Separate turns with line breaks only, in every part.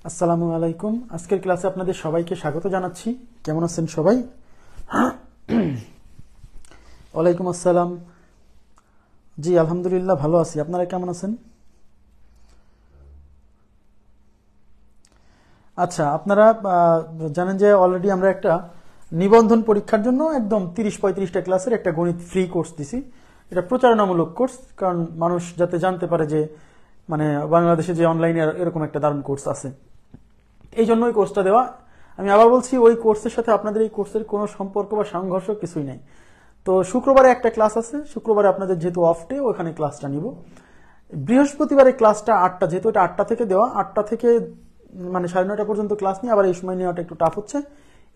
আসসালামু আলাইকুম। আজকের ক্লাসে আপনাদের সবাইকে স্বাগত জানাচ্ছি। কেমন আছেন সবাই? ওয়ালাইকুম আসসালাম। জি আলহামদুলিল্লাহ ভালো আছি। আপনারা কেমন আছেন? আচ্ছা, আপনারা জানেন যে অলরেডি আমরা একটা নিবন্ধন পরীক্ষার জন্য একদম 30-35টা ক্লাসের একটা গণিত ফ্রি কোর্স দিছি। এটা প্রচারণামূলক কোর্স, কারণ মানুষ যাতে জানতে পারে যে মানে বাংলাদেশে যে অনলাইনে এরকম একটা দারুণ কোর্স আছে, এই জন্য ওই কোর্সটা দেওয়া। আমি আবার বলছি, ওই কোর্সের সাথে আপনাদের এই কোর্সের কোনো সম্পর্ক বা সংঘর্ষ কিছুই নেই। তো শুক্রবারে একটা ক্লাস আছে, শুক্রবারে আপনাদের যেহেতু অফ ডে ওখানে ক্লাসটা নিব। বৃহস্পতিবারে ক্লাসটা 8টা, যেহেতু এটা 8টা থেকে দেওয়া, 8টা থেকে মানে 9:30 পর্যন্ত ক্লাস নিয়ে আবার এই সময় নেওয়াটা একটু টাফ হচ্ছে।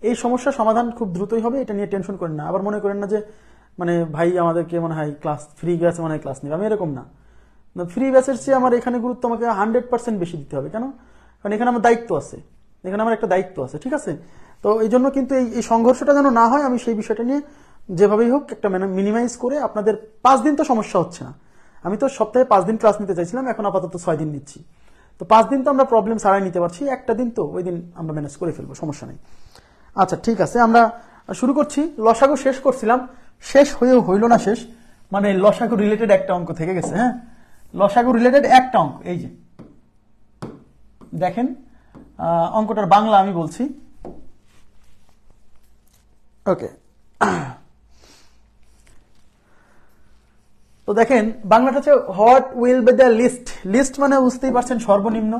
এই সমস্যার সমাধান খুব দ্রুতই হবে, এটা নিয়ে টেনশন করেন না। আবার মনে করেন না যে মানে ভাই আমাদেরকে মনে হয় ক্লাস ফ্রি ব্যাচে মনে হয় ক্লাস নেবে, আমি এরকম না। ফ্রি ব্যাচের চেয়ে আমার এখানে গুরুত্ব আমাকে 100% বেশি দিতে হবে। কেন? কারণ এখানে আমার দায়িত্ব আছে, এখানে আমার একটা দায়িত্ব আছে, ঠিক আছে? তো এই জন্য কিন্তু এই সংঘর্ষটা যেন না হয়, আমি সেই বিষয়টা নিয়ে যেভাবেই হোক একটা মিনিমাইজ করে আপনাদের 5 দিন তো সমস্যা হচ্ছে না। আমি তো সপ্তাহে 5 দিন ক্লাস নিতে চাইছিলাম, এখন আপাতত 6 দিন নিচ্ছি। তো 5 দিন তো আমরা প্রবলেম ছাড়াই নিতে পারছি, একটা দিন তো ওই দিন আমরা ম্যানেজ করে ফেলবো, সমস্যা নেই। আচ্ছা ঠিক আছে, আমরা শুরু করছি। লসাগু শেষ করছিলাম, শেষ হয়েও হইল না শেষ, মানে লসাগু রিলেটেড একটা অঙ্ক থেকে গেছে। হ্যাঁ, লসাগু রিলেটেড একটা অঙ্ক, এই যে দেখেন অঙ্কটার বাংলা আমি বলছি। ওকে, তো দেখেন বাংলাটা হচ্ছে what will be the least. Least মানে বুঝতেই পারছেন সর্বনিম্ন,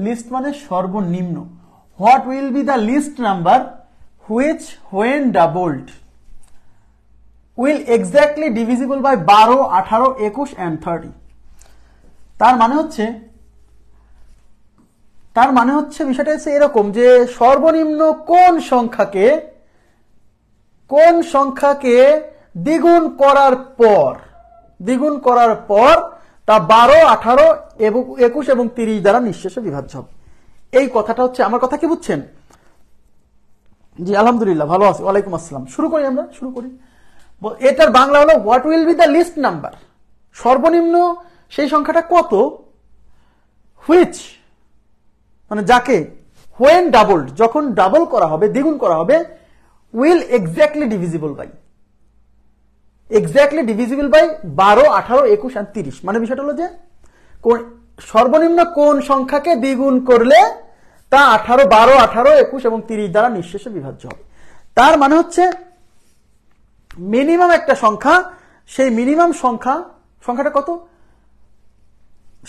লিস্ট মানে সর্বনিম্ন। What will be the least number which when doubled will exactly divisible by 12, 18, 21 and 30। তার মানে হচ্ছে বিষয়টা হচ্ছে এরকম যে সর্বনিম্ন কোন সংখ্যাকে দ্বিগুণ করার পর তা 12, 18, 21 এবং 30 দ্বারা নিঃশেষে বিভাজ্য হবে। এই কথাটা হচ্ছে, আমার কথা কি বুঝছেন? জি আলহামদুলিল্লাহ ভালো আছি। ওয়ালাইকুম আসসালাম। শুরু করি। এটার বাংলা হলো what will be the least number, সর্বনিম্ন সেই সংখ্যাটা কত, হুইচ মানে যাকে, হোয়েন ডাবলড যখন ডাবল করা হবে, দ্বিগুণ করা হবে, উইল এক্স্যাক্টলি ডিভিজিবল বাই 12, 18, 21 আর 30। মানে বিষয়টা হলো যে সর্বনিম্ন কোন সংখ্যাকে দ্বিগুণ করলে তা 12, 18, 21 এবং 30 দ্বারা নিঃশেষে বিভাজ্য হবে। তার মানে হচ্ছে মিনিমাম একটা সংখ্যা, সেই মিনিমাম সংখ্যাটা কত?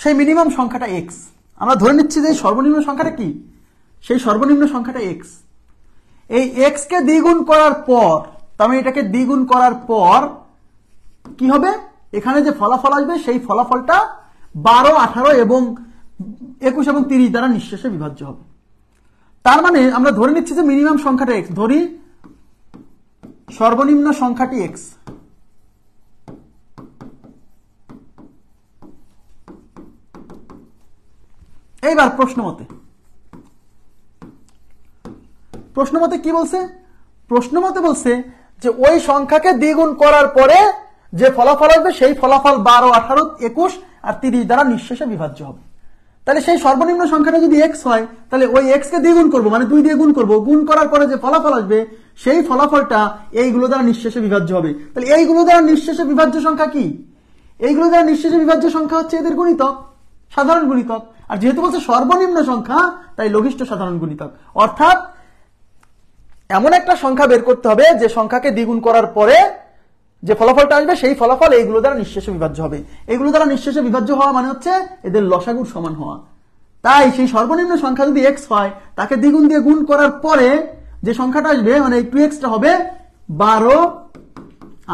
সেই মিনিমাম সংখ্যাটা এক্স। আমরা ধরে নিচ্ছি যে সর্বনিম্ন সংখ্যাটা কি, সেই সর্বনিম্ন সংখ্যাটা এক্স। এই এক্স কে দ্বিগুণ করার পর, তার মানে এটাকে দ্বিগুণ করার পর কি হবে, এখানে যে ফলাফল আসবে সেই ফলাফলটা 12, 18 এবং 21 এবং 30 দ্বারা নিঃশেষে বিভাজ্য হবে। তার মানে আমরা ধরে নিচ্ছি যে মিনিমাম সংখ্যাটা এক্স, ধরি সর্বনিম্ন সংখ্যাটি এক্স। এইবার প্রশ্ন মতে কি বলছে? প্রশ্ন মতে বলছে যে ওই সংখ্যাকে দ্বিগুণ করার পরে যে ফলাফল আসবে সেই ফলাফল 12, 18, 21 আর 30 দ্বারা নিঃশেষে বিভাজ্য হবে। তাহলে সেই সর্বনিম্ন সংখ্যাটা যদি এক্স হয়, তাহলে ওই এক্স কে দ্বিগুণ করবো, মানে 2 দিয়ে গুণ করবো, গুণ করার পরে যে ফলাফল আসবে সেই ফলাফলটা এইগুলো দ্বারা নিঃশেষে বিভাজ্য হবে। তাহলে এইগুলো দ্বারা নিঃশেষে বিভাজ্য সংখ্যা কি? এইগুলো দ্বারা নিঃশেষে বিভাজ্য সংখ্যা হচ্ছে এদের গুণিতক, সাধারণ গুণিতক। আর যেহেতু বলছে সর্বনিম্ন সংখ্যা, তাই লঘিষ্ঠ সাধারণ গুণিতক। অর্থাৎ এমন একটা সংখ্যা বের করতে হবে যে সংখ্যাকে দ্বিগুণ করার পরে যে ফলাফলটা আসবে সেই ফলাফল এইগুলো দ্বারা নিঃশেষে বিভাজ্য হবে। এইগুলো দ্বারা নিঃশেষে বিভাজ্য হওয়া মানে হচ্ছে এদের লসাগুর সমান হওয়া। তাই সেই সর্বনিম্ন সংখ্যা যদি এক্স হয়, তাকে দ্বিগুণ দিয়ে গুণ করার পরে যে সংখ্যাটা আসবে, মানে এই 2x টা হবে 12,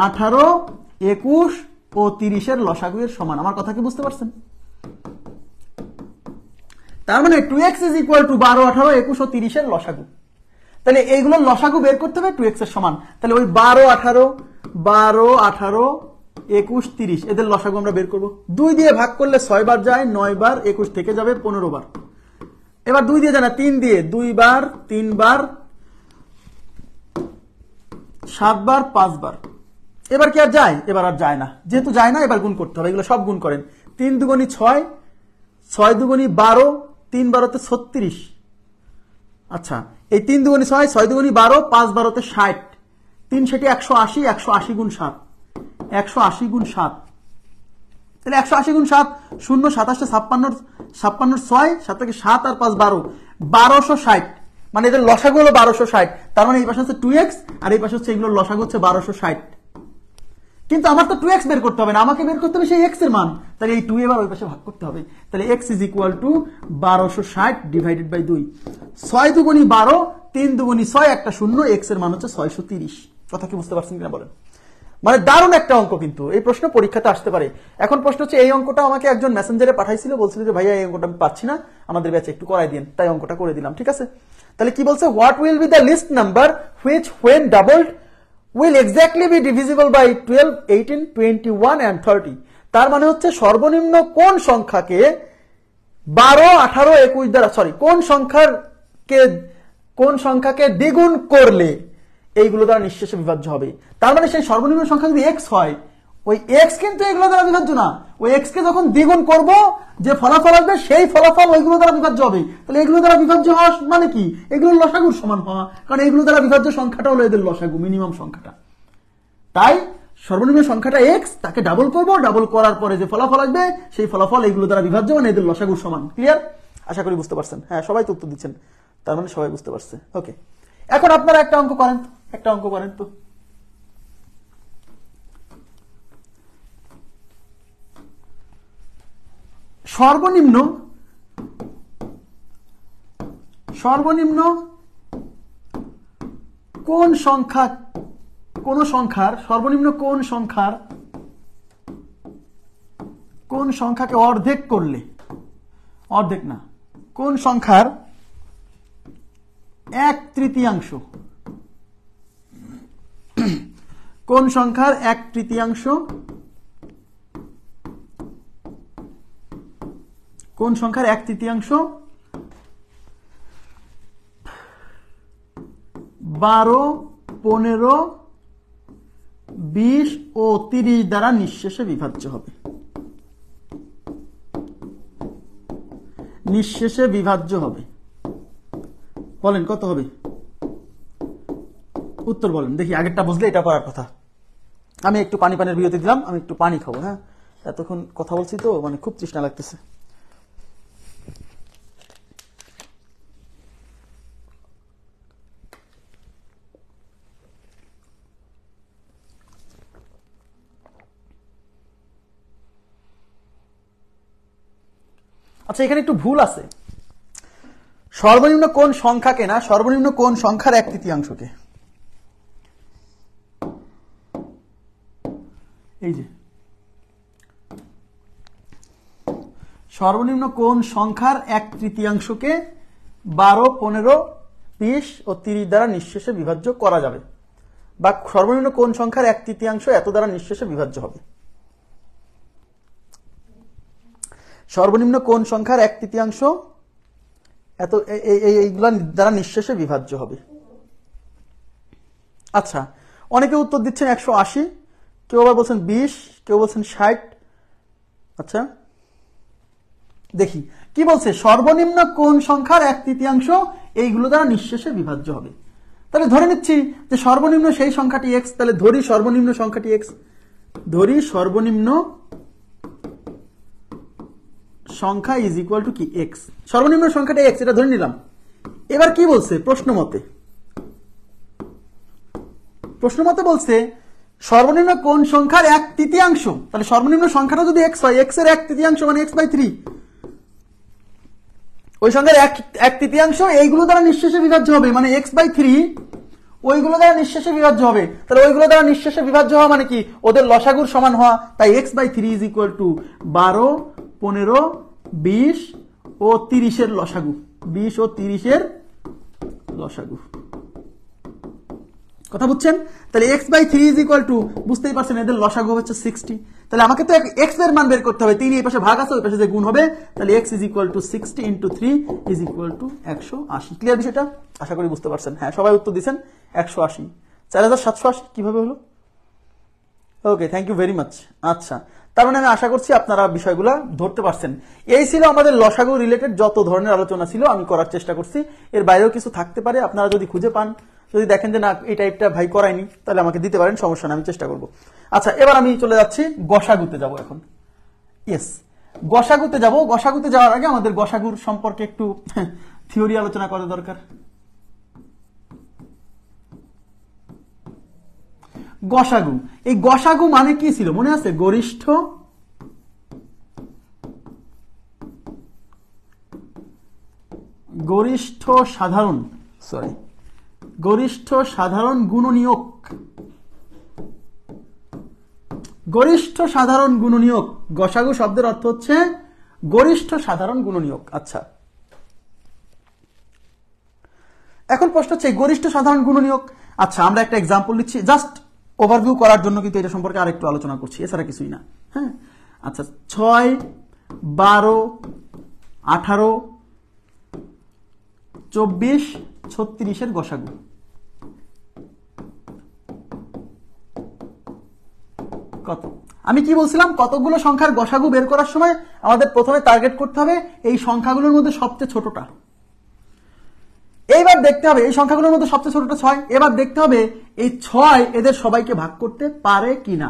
18, 21 ও 30 এর লসাগু এর সমান। আমার কথা কি বুঝতে পারছেন? তার মানে 2x is equal to 12, 18, 21 ও 30 এর লসাগু। তাহলে এইগুলোর লসাগু বের করতে হবে 2x এর সমান। তাহলে ওই 12, 18, 21, 30 এদের লসাগু আমরা বের করব। 2 দিয়ে ভাগ করলে 6 বার যায়, 9 বার, 21 থেকে যাবে 15 বার। এবার 2 দিয়ে যায় না, 3 দিয়ে 2 বার, 3 বার, 7 বার, 5 বার। এবার কি আর যায়? এবার আর যায় না। যেহেতু যায় না, এবার গুণ করতে হবে। এগুলো সব গুণ করেন। 3 দুগুণী 6, 6 দুগুণী 12, 3 12 36। আচ্ছা, এই 3 দুগুণে 6, 6 দুগুণে 12, 5 12 60, 3 সেটি 180, 180 গুণ 7, 180 গুণ 7, তাহলে 180 গুণ 7, 0 27 56, 56 6, 7 থেকে 7 আর 5 12, 1260, মানে এদের লসাগু হলো 1260। তার মানে এই পাশে হচ্ছে 2x আর এই পাশে হচ্ছে এগুলোর লসাগু হচ্ছে 1260। কিন্তু আমার তো 2x বের করতে হবে না, আমাকে বের করতে হবে সেই x এর মান। তাহলে এই 2 এবার ওই পাশে ভাগ করতে হবে। তাহলে x = 1260 ডিভাইডেড বাই 2। 6 দুগুণী 12, 3 দুগুণী 6, একটা 0, x এর মান হচ্ছে 630। কথা কি বুঝতে পারছেন কিনা বলেন? মানে দারুণ একটা অঙ্ক, কিন্তু এই প্রশ্ন পরীক্ষাতে আসতে পারে। এখন প্রশ্ন হচ্ছে, এই অঙ্কটা আমাকে একজন মেসেঞ্জারে পাঠাইছিল, বলছিল যে ভাইয়া এই অঙ্কটা আমি পাচ্ছি না, আমাদের ব্যাচে একটু করাই দিন, তাই অঙ্কটা করে দিলাম। ঠিক আছে, তাহলে কি বলছে, what will be the least number which when doubled will exactly be divisible by 12, 18, 21 and 30। তার মানে হচ্ছে সর্বনিম্ন কোন সংখ্যাকে 12, 18, 21 দ্বারা, সরি, কোন সংখ্যাকে দ্বিগুণ করলে এইগুলো দ্বারা নিঃশেষে বিভাজ্য হবে। তার মানে সেই সর্বনিম্ন সংখ্যা যদি x হয়, ওই x কিন্তু এগুলো দ্বারা বিভাজ্য না, ওই x কে যখন দ্বিগুণ করব যে ফলাফল আসবে সেই ফলাফল ওইগুলো দ্বারা বিভাজ্য হবে। তাহলে এগুলো দ্বারা বিভাজ্য হওয়া মানে কি, এগুলো লসাগুর সমান হওয়া, কারণ এগুলো দ্বারা বিভাজ্য সংখ্যাটা হলো এদের লসাগু, মিনিমাম সংখ্যাটা। তাই সর্বনিম্ন সংখ্যাটা x, তাকে ডাবল করব, ডাবল করার পরে যে ফলাফল আসবে সেই ফলাফল এগুলো দ্বারা বিভাজ্য, মানে এদের লসাগুর সমান। ক্লিয়ার? আশা করি বুঝতে পারছেন। হ্যাঁ, সবাই তো উত্তর দিচ্ছেন, তার মানে সবাই বুঝতে পারছে। ওকে, এখন আপনারা একটা অঙ্ক করেন তো, সর্বনিম্ন কোন সংখ্যার সর্বনিম্ন কোন সংখ্যাকে অর্ধেক করলে, অর্ধেক না, কোন সংখ্যার 1/3, কোন সংখ্যার 1/3, কোন সংখ্যার 1/3 12, 15, 20 ও 30 দ্বারা নিঃশেষে বিভাজ্য হবে। নিঃশেষে বিভাজ্য হবে, বলেন কত হবে? উত্তর বলেন দেখি, আগেরটা বুঝলে এটা করার কথা। আমি একটু পানির বিরতি দিলাম, আমি একটু পানি খাবো। হ্যাঁ, এতক্ষণ কথা বলছি তো, মানে খুব তৃষ্ণা লাগতেছে। আচ্ছা, এখানে একটু ভুল আছে। সর্বনিম্ন কোন সংখ্যাকে না, সর্বনিম্ন কোন সংখ্যার 1/3কে, এই যে সর্বনিম্ন কোন সংখ্যার 1/3কে 12, 15, 20 ও 30 দ্বারা নিঃশেষে বিভাজ্য করা যাবে, বা সর্বনিম্ন কোন সংখ্যার 1/3 এত দ্বারা নিঃশেষে বিভাজ্য হবে। সর্বনিম্ন কোন সংখ্যার 1/3 এত এইগুলা দ্বারা নিঃশেষে বিভাজ্য হবে। আচ্ছা, অনেকে উত্তর দিচ্ছেন 180, কেউ আবার বলছেন 20, কেউ বলছেন 60। আচ্ছা, দেখি কি বলছে, সর্বনিম্ন কোন সংখ্যার 1/3 এইগুলো দ্বারা নিঃশেষে বিভাজ্য হবে। তাহলে ধরে নিচ্ছি যে সর্বনিম্ন সেই সংখ্যাটি x, তাহলে ধরি সর্বনিম্ন সংখ্যাটি x, ধরি সর্বনিম্ন সংখ্যা ইজ ইকুয়াল টু কি x, সর্বনিম্ন সংখ্যাটা x, এটা ধরে নিলাম। এবার কি বলছে প্রশ্ন মতে বলছে সর্বনিম্ন কোন সংখ্যার 1/3, তাহলে সর্বনিম্ন সংখ্যাটা যদি x হয়, x এর 1/3 মানে x/3, ওই সংখ্যার 1/3 এইগুলো দ্বারা নিঃশেষে বিভাজ্য হবে, মানে x/3 ওইগুলো দ্বারা নিঃশেষে বিভাজ্য হবে। তাহলে ওইগুলো দ্বারা নিঃশেষে বিভাজ্য হওয়া মানে কি, ওদের লসাগুর সমান হওয়া। তাই x/3 ইজ ইকুয়াল টু 12, 15, 20 ও 30 এর লসাগু, 20 ও 30 এর লসাগু। কথা বুঝছেন? তাহলে x/3 ইজ ইকুয়াল টু, বুঝতেই পারছেন এদের লসাগু হচ্ছে 60। তাহলে আমাকে তো x এর মান বের করতে হবে, 3 এই পাশে ভাগ আছে, ওই পাশে যে গুণ হবে, তাহলে x is equal to 60 × 3 is equal to 180। Clear বিষয়টা? আশা করি বুঝতে পারছেন। হ্যাঁ, সবাই উত্তর দিচ্ছেন 180। 4780 কিভাবে হলো? ওকে, থ্যাংক ইউ ভেরি মাচ। আচ্ছা, তার মানে আমি আশা করছি আপনারা বিষয়গুলো ধরতে পারছেন। এই ছিল আমাদের লসাগু রিলেটেড যত ধরনের আলোচনা ছিল, আমি করার চেষ্টা করছি। এর বাইরেও কিছু থাকতে পারে, আপনারা যদি খুঁজে পান, যদি দেখেন যে না এই টাইপটা ভাই করায়নি, তাহলে আমাকে দিতে পারেন, সমস্যা না, আমি চেষ্টা করব। আচ্ছা, এবার আমি চলে যাচ্ছি গসাগুতে যাব এখন। ইয়েস, গসাগুতে যাব। গসাগুতে যাওয়ার আগে আমাদের গসাগুর সম্পর্কে একটু থিওরি আলোচনা করা দরকার। গসাগু, এই গসাগু মানে কি ছিল মনে আছে? গরিষ্ঠ সাধারণ, সরি, গরিষ্ঠ সাধারণ গুণনীয়ক। গরিষ্ঠ সাধারণ গুণনীয়ক, গসাগু শব্দের অর্থ হচ্ছে গরিষ্ঠ সাধারণ গুণনীয়ক। আচ্ছা, এখন প্রশ্ন হচ্ছে গরিষ্ঠ সাধারণ গুণনীয়ক। আচ্ছা, আমরা একটা এক্সাম্পল দিচ্ছি জাস্ট ওভারভিউ করার জন্য, কিন্তু এটা সম্পর্কে আরেকটু আলোচনা করছি, এছাড়া কিছুই না। হ্যাঁ, আচ্ছা, 6, 12, 18, 24, 36 গসাগু। কত? আমি কি বলছিলাম, কতগুলো সংখ্যার গসাগু বের করার সময় আমাদের প্রথমে টার্গেট করতে হবে এই সংখ্যাগুলোর মধ্যে সবচেয়ে ছোটটা। এইবার দেখতে হবে এই সংখ্যাগুলোর মধ্যে সবচেয়ে ছোটটা 6। এবার দেখতে হবে এই 6 এদের সবাইকে ভাগ করতে পারে কিনা।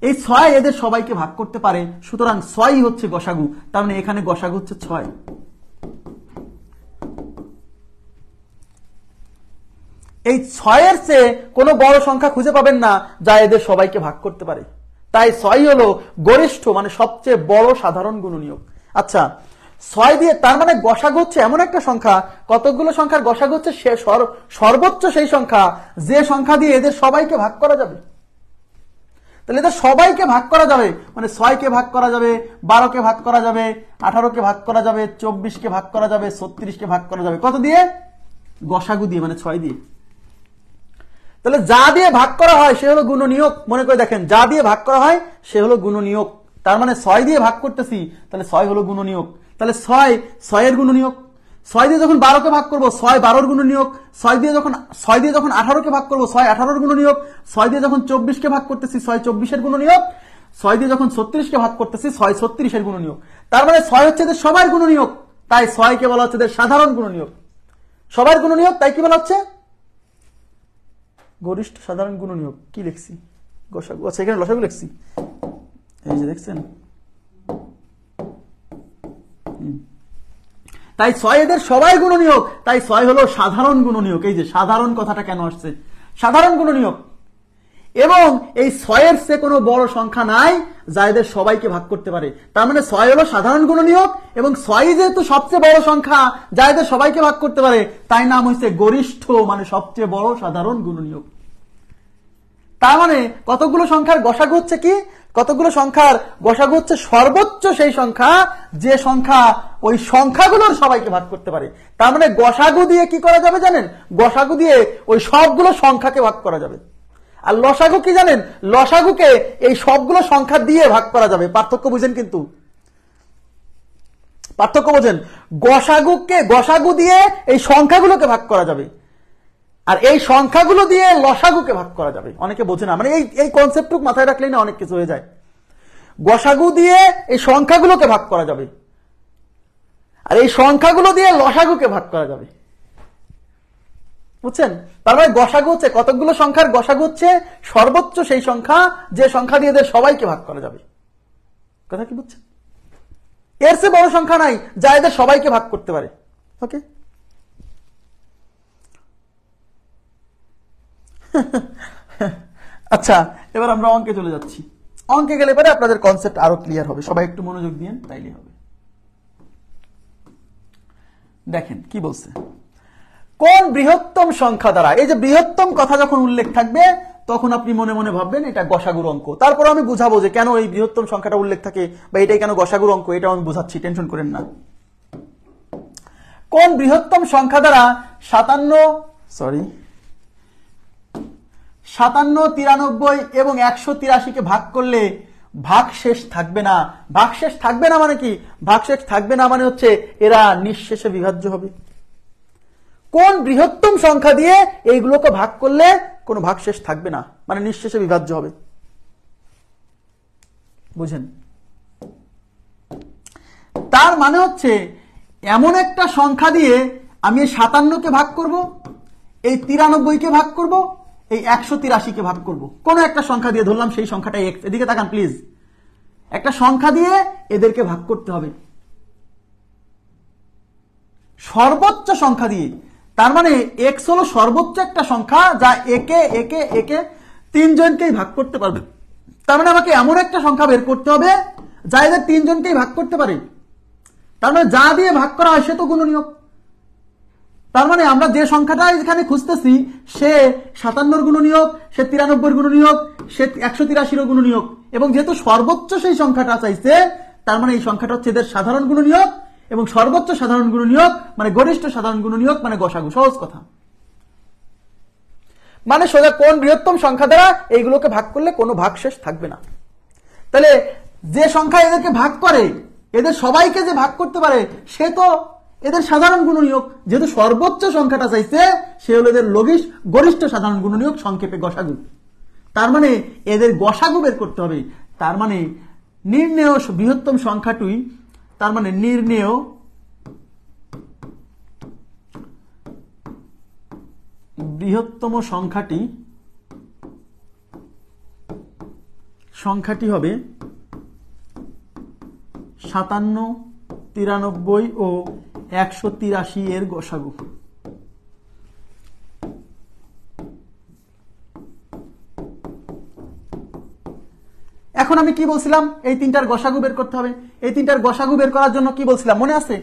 এই 6 এদের সবাইকে ভাগ করতে পারে, সুতরাং 6ই হচ্ছে গসাগু। তার মানে এখানে গসাগু হচ্ছে 6। এই 6-এর চেয়ে কোনো বড় সংখ্যা খুঁজে পাবেন না যা এদের সবাইকে ভাগ করতে পারে। তাই 6 হলো গরিষ্ঠ মানে সবচেয়ে বড় সাধারণ গুণনীয়ক। আচ্ছা, 6 দিয়ে তার মানে গসাগু হচ্ছে এমন একটা সংখ্যা, কতগুলো সংখ্যার গসাগু হচ্ছে সর্বোচ্চ সেই সংখ্যা যে সংখ্যা দিয়ে এদের সবাইকে ভাগ করা যাবে। তাহলে এদের সবাইকে ভাগ করা যাবে মানে 6কে ভাগ করা যাবে, 12কে ভাগ করা যাবে, 18কে ভাগ করা যাবে, 24কে ভাগ করা যাবে, 36কে ভাগ করা যাবে। কত দিয়ে? গসাগু দিয়ে, মানে 6 দিয়ে। তাহলে যা দিয়ে ভাগ করা হয় সে হলো গুণনীয়ক। মনে করে দেখেন, যা দিয়ে ভাগ করা হয় সে হলো গুণনীয়ক। তার মানে 6 দিয়ে ভাগ করতেছি, তাহলে 6 হলো গুণনীয়ক। তাহলে 6 এর গুণনীয়ক। 6 দিয়ে যখন 12কে ভাগ করবো 6 12-র গুণনীয়ক। 6 দিয়ে যখন 18কে ভাগ করবো 6 18-র গুণনীয়ক। 6 দিয়ে যখন 24কে ভাগ করতেছি 6 24-এর গুণনীয়ক। 6 দিয়ে যখন 36কে ভাগ করতেছি 6 36-এর গুণনীয়ক। তার মানে 6 হচ্ছে এদের সবার গুণনীয়ক, তাই 6কে বলা হচ্ছে এদের সাধারণ গুণনীয়ক। সবার গুণনীয়ক, তাই কি বলা হচ্ছে? গরিষ্ঠ সাধারণ গুণনীয়ক। কি লিখছি? গসাগু। আচ্ছা, এখানে লসাগু লিখছি, এই যে দেখছেন। তাই 6 এদের সবাই গুণনীয়ক, তাই 6 হলো সাধারণ গুণনীয়ক। এই যে সাধারণ কথাটা কেন আসছে, সাধারণ গুণনীয়ক। এবং এই 6-এর চেয়ে কোনো বড় সংখ্যা নাই যা এদের সবাইকে ভাগ করতে পারে। তার মানে 6 হলো সাধারণ গুণনীয়ক এবং 6 যেহেতু সবচেয়ে বড় সংখ্যা যা এদের সবাইকে ভাগ করতে পারে, তাই নাম হচ্ছে গরিষ্ঠ মানে সবচেয়ে বড় সাধারণ গুণনীয়ক। তার মানে কতগুলো সংখ্যার গসাগু হচ্ছে কি? কতগুলো সংখ্যার গসাগু হচ্ছে সর্বোচ্চ সেই সংখ্যা যে সংখ্যা ওই সংখ্যাগুলোর সবাইকে ভাগ করতে পারে। তার মানে গসাগু দিয়ে কি করা যাবে জানেন? গসাগু দিয়ে ওই সবগুলো সংখ্যাকে ভাগ করা যাবে। আর লসাগু কি জানেন? লসাগুকে এই সবগুলো সংখ্যা দিয়ে ভাগ করা যাবে। পার্থক্য বুঝেন? কিন্তু পার্থক্য বোঝেন? গসাগু দিয়ে এই সংখ্যাগুলোকে ভাগ করা যাবে, আর এই সংখ্যাগুলো দিয়ে লসাগুকে ভাগ করা যাবে। অনেকে বোঝে না, মানে এই কনসেপ্টটুকু মাথায় রাখলেই না অনেক কিছু হয়ে যায়। গসাগু দিয়ে এই সংখ্যাগুলোকে ভাগ করা যাবে, আর এই সংখ্যাগুলো দিয়ে লসাগুকে ভাগ করা যাবে। বুঝছেন? তার মানে গসাগু হচ্ছে কতগুলো সংখ্যার গসাগু হচ্ছে সর্বোচ্চ সেই সংখ্যা যে সংখ্যা দিয়ে এদের সবাইকে ভাগ করা যাবে। কথা কি বুঝছেন? এর চেয়ে বড় সংখ্যা নাই যা এদের সবাইকে ভাগ করতে পারে। ওকে, আচ্ছা, এবার আমরা অঙ্কে চলে যাচ্ছি। অঙ্কে গেলে পরে আপনাদের কনসেপ্ট আরো ক্লিয়ার হবে। সবাই একটু মনোযোগ দিন, তাইলে হবে। দেখেন কি বলছে, কোন বৃহত্তম সংখ্যা দ্বারা, এই যে বৃহত্তম কথা যখন উল্লেখ থাকবে তখন আপনি মনে মনে ভাববেন এটা গসাগুর অঙ্ক। তারপর আমি বুঝাবো যে কেন এই বৃহত্তম সংখ্যাটা উল্লেখ থাকে বা এটাই কেন গসাগুর অঙ্ক, এটাও আমি বুঝাচ্ছি, টেনশন করেন না। কোন বৃহত্তম সংখ্যা দ্বারা 57, 93 এবং 183কে ভাগ করলে ভাগশেষ থাকবে না। ভাগশেষ থাকবে না মানে কি? ভাগশেষ থাকবে না মানে হচ্ছে এরা নিঃশেষে বিভাজ্য হবে। কোন বৃহত্তম সংখ্যা দিয়ে এইগুলোকে ভাগ করলে কোনো ভাগশেষ থাকবে না, মানে নিঃশেষে বিভাজ্য হবে। বুঝেন, তার মানে হচ্ছে এমন একটা সংখ্যা দিয়ে আমি এই 57কে ভাগ করব, এই 93কে ভাগ করব, এই 183কে ভাগ করব। কোন একটা সংখ্যা দিয়ে ধরলাম, সেই সংখ্যাটা x। এদিকে তাকান প্লিজ, একটা সংখ্যা দিয়ে এদেরকে ভাগ করতে হবে সর্বোচ্চ সংখ্যা দিয়ে। তার মানে x হলো সর্বোচ্চ একটা সংখ্যা যা একে একে একে তিনজনকেই ভাগ করতে পারবে। তার মানে আমাকে এমন একটা সংখ্যা বের করতে হবে যা এদের তিনজনকেই ভাগ করতে পারে। তার মানে যা দিয়ে ভাগ করা হয় সে তো গুণনীয়ক। তার মানে আমরা যে সংখ্যাটা এখানে খুঁজতেছি সে 57 গুণনীয়ক, সে 93 গুণনীয়ক, সে 183 গুণনীয়ক, এবং যেহেতু সর্বোচ্চ সেই সংখ্যাটা চাইছে, তার মানে এই সংখ্যাটা হচ্ছে এদের সাধারণ গুণনীয়ক, এবং সর্বোচ্চ সাধারণ গুণনীয়ক মানে গরিষ্ঠ সাধারণ গুণনীয়ক মানে গসাগু। সহজ কথা, মানে সোজা কোন বৃহত্তম সংখ্যা দ্বারা এইগুলোকে ভাগ করলে কোনো ভাগশেষ থাকবে না। তাহলে যে সংখ্যা এদেরকে ভাগ করে, এদের সবাইকে যে ভাগ করতে পারে, সে তো এদের সাধারণ গুণনীয়ক। যেহেতু সর্বোচ্চ সংখ্যাটা চাইছে, সে হলো এদের গরিষ্ঠ সাধারণ গুণনীয়ক, সংক্ষেপে গসাগু। তার মানে এদের গসাগু বের করতে হবে। তার মানে নির্ণেয় বৃহত্তম সংখ্যাটি, তার মানে নির্ণেয় বৃহত্তম সংখ্যাটি হবে 57, 93 ও 183 এর গসাগু। এখন আমি কি বলছিলাম, এই তিনটার গসাগু বের করতে হবে। এই তিনটার গসাগু বের করার জন্য কি বলছিলাম মনে আছে?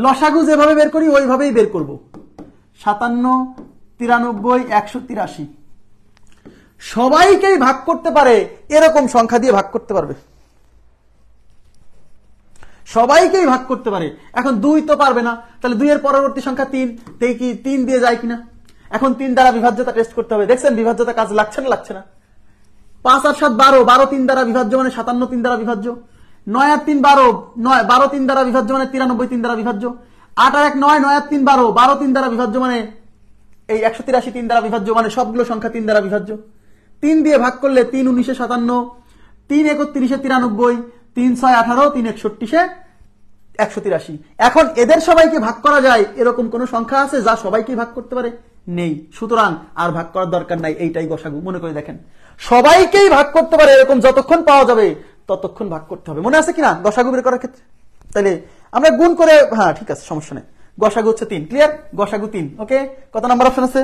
লসাগু যেভাবে বের করি ওইভাবেই বের করব। 57, 93, 183 সবাইকেই ভাগ করতে পারে এরকম সংখ্যা দিয়ে ভাগ করতে পারবে, সবাইকেই ভাগ করতে পারে। এখন 2 তো পারবে না, তাহলে 2 এর পরবর্তী সংখ্যা 3, কি 3 দিয়ে যায় কিনা। এখন 3 দ্বারা বিভাজ্যতা টেস্ট করতে হবে। দেখছেন বিভাজ্যতা কাজ লাগছে না, লাগছে না? 5 আর 7 12, 12 3 দ্বারা বিভাজ্য মানে 57 3 দ্বারা বিভাজ্য। 9 আর 3 12, 12 3 দ্বারা বিভাজ্য মানে 93 3 দ্বারা বিভাজ্য। 8 আর 1 9, 9 আর 3 12, 12 3 দ্বারা বিভাজ্য মানে এই 183 3 দ্বারা বিভাজ্য, মানে সবগুলো সংখ্যা 3 দ্বারা বিভাজ্য। 3 দিয়ে ভাগ করলে 3 19 57, 3 31 93, 3 6 18, 3 61 183। এখন এদের সবাইকে ভাগ করা যায় এরকম কোন সংখ্যা আছে যা সবাইকে ভাগ করতে পারে? নেই। সুতরাং আর ভাগ করার দরকার নাই, এইটাই গসাগু। মনে করে দেখেন, সবাইকেই ভাগ করতে পারে এরকম যতক্ষণ পাওয়া যাবে ততক্ষণ ভাগ করতে হবে। মনে আছে কিনা গসাগু বের করার ক্ষেত্রে? তাহলে আমরা গুণ করে, হ্যাঁ ঠিক আছে, সমস্যা নেই। গসাগু হচ্ছে 3। ক্লিয়ার? গসাগু 3। ওকে, কত নাম্বার অপশন আছে?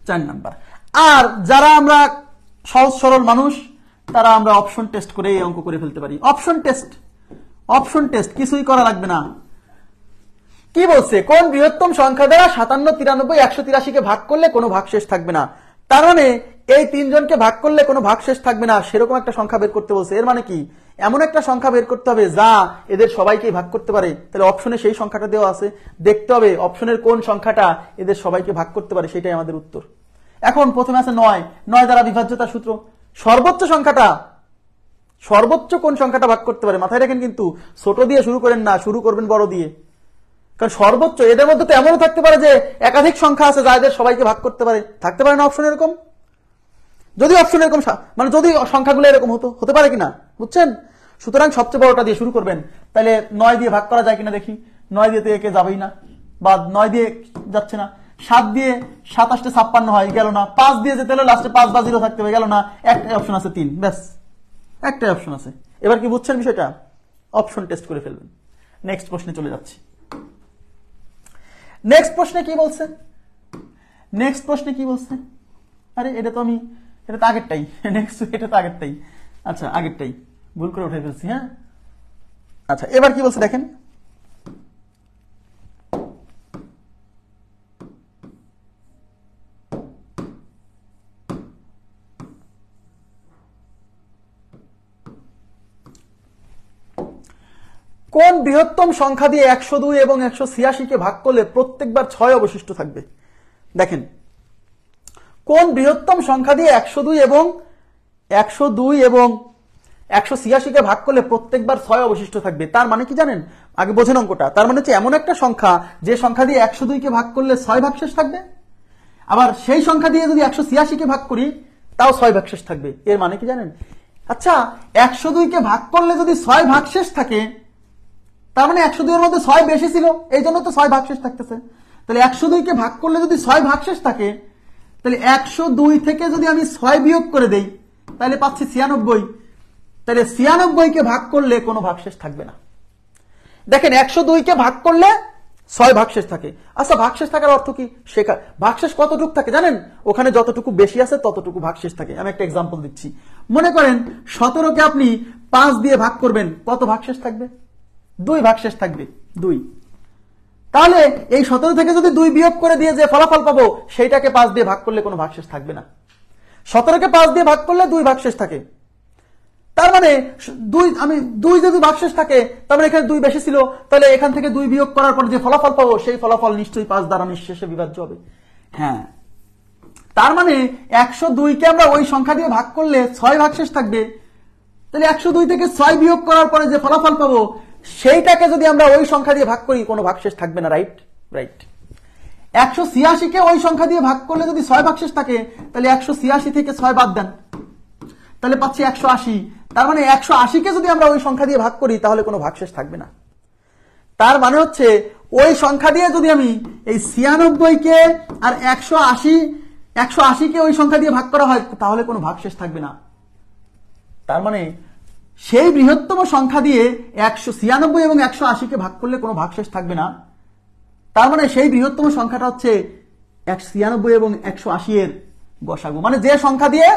4 নাম্বার। আর যারা আমরা সহজ সরল মানুষ, তারা আমরা অপশন টেস্ট করে এই অঙ্ক করে ফেলতে পারি। অপশন টেস্ট কিছুই করা লাগবে না। কি বলছে? কোন বৃহত্তম সংখ্যা দ্বারা 57, 93, 183 কে ভাগ করলে কোনো ভাগশেষ থাকবে না। তার মানে এই তিনজনকে ভাগ করলে কোনো ভাগশেষ থাকবে না, সেরকম একটা সংখ্যা বের করতে বলছে। এর মানে কি? এমন একটা সংখ্যা বের করতে হবে যা এদের সবাইকে ভাগ করতে পারে। তাহলে অপশনে সেই সংখ্যাটা দেওয়া আছে, দেখতে হবে অপশনের কোন সংখ্যাটা এদের সবাইকে ভাগ করতে পারে, সেটাই আমাদের উত্তর। এখন প্রথমে আছে 9, 9 দ্বারা বিভাজ্যতার সূত্র। সর্বোচ্চ সংখ্যাটা, সর্বোচ্চ কোন সংখ্যাটা ভাগ করতে পারে মাথায় রাখেন, কিন্তু ছোট দিয়ে শুরু করেন না, শুরু করবেন বড় দিয়ে। কারণ সর্বোচ্চ, এদের মধ্যে তো এমনও থাকতে পারে যে একাধিক সংখ্যা আছে যা এদের সবাইকে ভাগ করতে পারে, থাকতে পারে না অপশন এরকম? যদি অপশন এরকম, মানে যদি সংখ্যাগুলো এরকম হতে পারে কিনা, বুঝছেন? সুতরাং সবচেয়ে বড়টা দিয়ে শুরু করবেন। তাহলে 9 দিয়ে ভাগ করা যায় কিনা দেখি। 9 দিয়ে তো একে যাবেই না, বা 9 দিয়ে যাচ্ছে না। 7 দিয়ে 27 56 হয়, গেল না। 5 দিয়ে যেতে হলে লাস্টে 5 বা 0 থাকতে হবে, গেল না। একটাই অপশন আছে 3, ব্যাস একটাই অপশন আছে। এবার কি বুঝছেন বিষয়টা? অপশন টেস্ট করে ফেলবেন। নেক্সট প্রশ্নে চলে যাচ্ছি। নেক্সট প্রশ্নে কি বলছে? আরে এটা তো আগেরটাই। নেক্সট এটা তো আগেরটাই। আচ্ছা, আগেরটাই ভুল করে উঠে ফেলছি। হ্যাঁ, আচ্ছা, এবার কি বলছে দেখেন। কোন বৃহত্তম সংখ্যা দিয়ে 102 এবং 186 কে ভাগ করলে প্রত্যেকবার 6 অবশিষ্ট থাকবে? দেখেন, কোন বৃহত্তম সংখ্যা দিয়ে 102 এবং 186 কে ভাগ করলে প্রত্যেকবার 6 অবশিষ্ট থাকবে? তার মানে কি জানেন? আগে বোঝেন অঙ্কটা। তার মানে হচ্ছে এমন একটা সংখ্যা যে সংখ্যা দিয়ে 102 কে ভাগ করলে 6 ভাগশেষ থাকবে, আবার সেই সংখ্যা দিয়ে যদি 186 কে ভাগ করি তাও 6 ভাগশেষ থাকবে। এর মানে কি জানেন? আচ্ছা 102 কে ভাগ করলে যদি 6 ভাগশেষ থাকে, তার মানে 102 এর মধ্যে 6 বেশি ছিল, এই জন্য তো 6 ভাগশেষ থাকতেছে। তাহলে 102 কে ভাগ করলে যদি 6 ভাগশেষ থাকে, তাহলে 102 থেকে যদি আমি 6 বিয়োগ করে দেই তাহলে পাচ্ছি 96। তাহলে 96 কে ভাগ করলে কোনো ভাগশেষ থাকবে না। দেখেন 102 কে ভাগ করলে 6 ভাগশেষ থাকে। আচ্ছা ভাগশেষ থাকার অর্থ কি? শেখা ভাগশেষ কতটুকু থাকে জানেন? ওখানে যতটুকু বেশি আছে ততটুকু ভাগশেষ থাকে। আমি একটা এক্সাম্পল দিচ্ছি। মনে করেন 17 কে আপনি 5 দিয়ে ভাগ করবেন, কত ভাগশেষ থাকবে? 2 ভাগশেষ থাকবে, 2। তাহলে এই 17 থেকে যদি 2 বিয়োগ করে দিয়ে যে ফলাফল পাবো সেইটাকে 5 দিয়ে ভাগ করলে কোনো ভাগশেষ থাকবে না। 17 কে 5 দিয়ে ভাগ করলে 2 ভাগশেষ থাকে, তার মানে 2 যদি ভাগশেষ থাকে তার মানে এখানে 2 বেশি ছিল, তাহলে এখান থেকে 2 বিয়োগ করার পর যে ফলাফল পাবো সেই ফলাফল নিশ্চয়ই 5 দ্বারা নিঃশেষে বিভাজ্য হবে। হ্যাঁ, তার মানে 102 কে আমরা ওই সংখ্যা দিয়ে ভাগ করলে 6 ভাগশেষ থাকবে। তাহলে 102 থেকে 6 বিয়োগ করার পরে যে ফলাফল পাবো সেইটাকে যদি আমরা ওই সংখ্যা দিয়ে ভাগ করি কোনো ভাগশেষ থাকবে না। Right right. 186 কে ওই সংখ্যা দিয়ে ভাগ করলে যদি 6 ভাগশেষ থাকে, তাহলে 186 থেকে 6 বাদ দেন, তাহলে পাচ্ছি 180। তার মানে 180 কে যদি আমরা ওই সংখ্যা দিয়ে ভাগ করি তাহলে কোনো ভাগশেষ থাকবে না। তার মানে হচ্ছে ওই সংখ্যা দিয়ে যদি আমি এই 96 কে আর 180 কে ওই সংখ্যা দিয়ে ভাগ করা হয় তাহলে কোনো ভাগশেষ থাকবে না। তার মানে সেই বৃহত্তম সংখ্যা দিয়ে 196 এবং 180 কে ভাগ করলে কোনো ভাগশেষ থাকবে না। তার মানে সেই বৃহত্তম সংখ্যাটা হচ্ছে 96 এবং 180 এর গসাগু। মানে যে সংখ্যা দিয়ে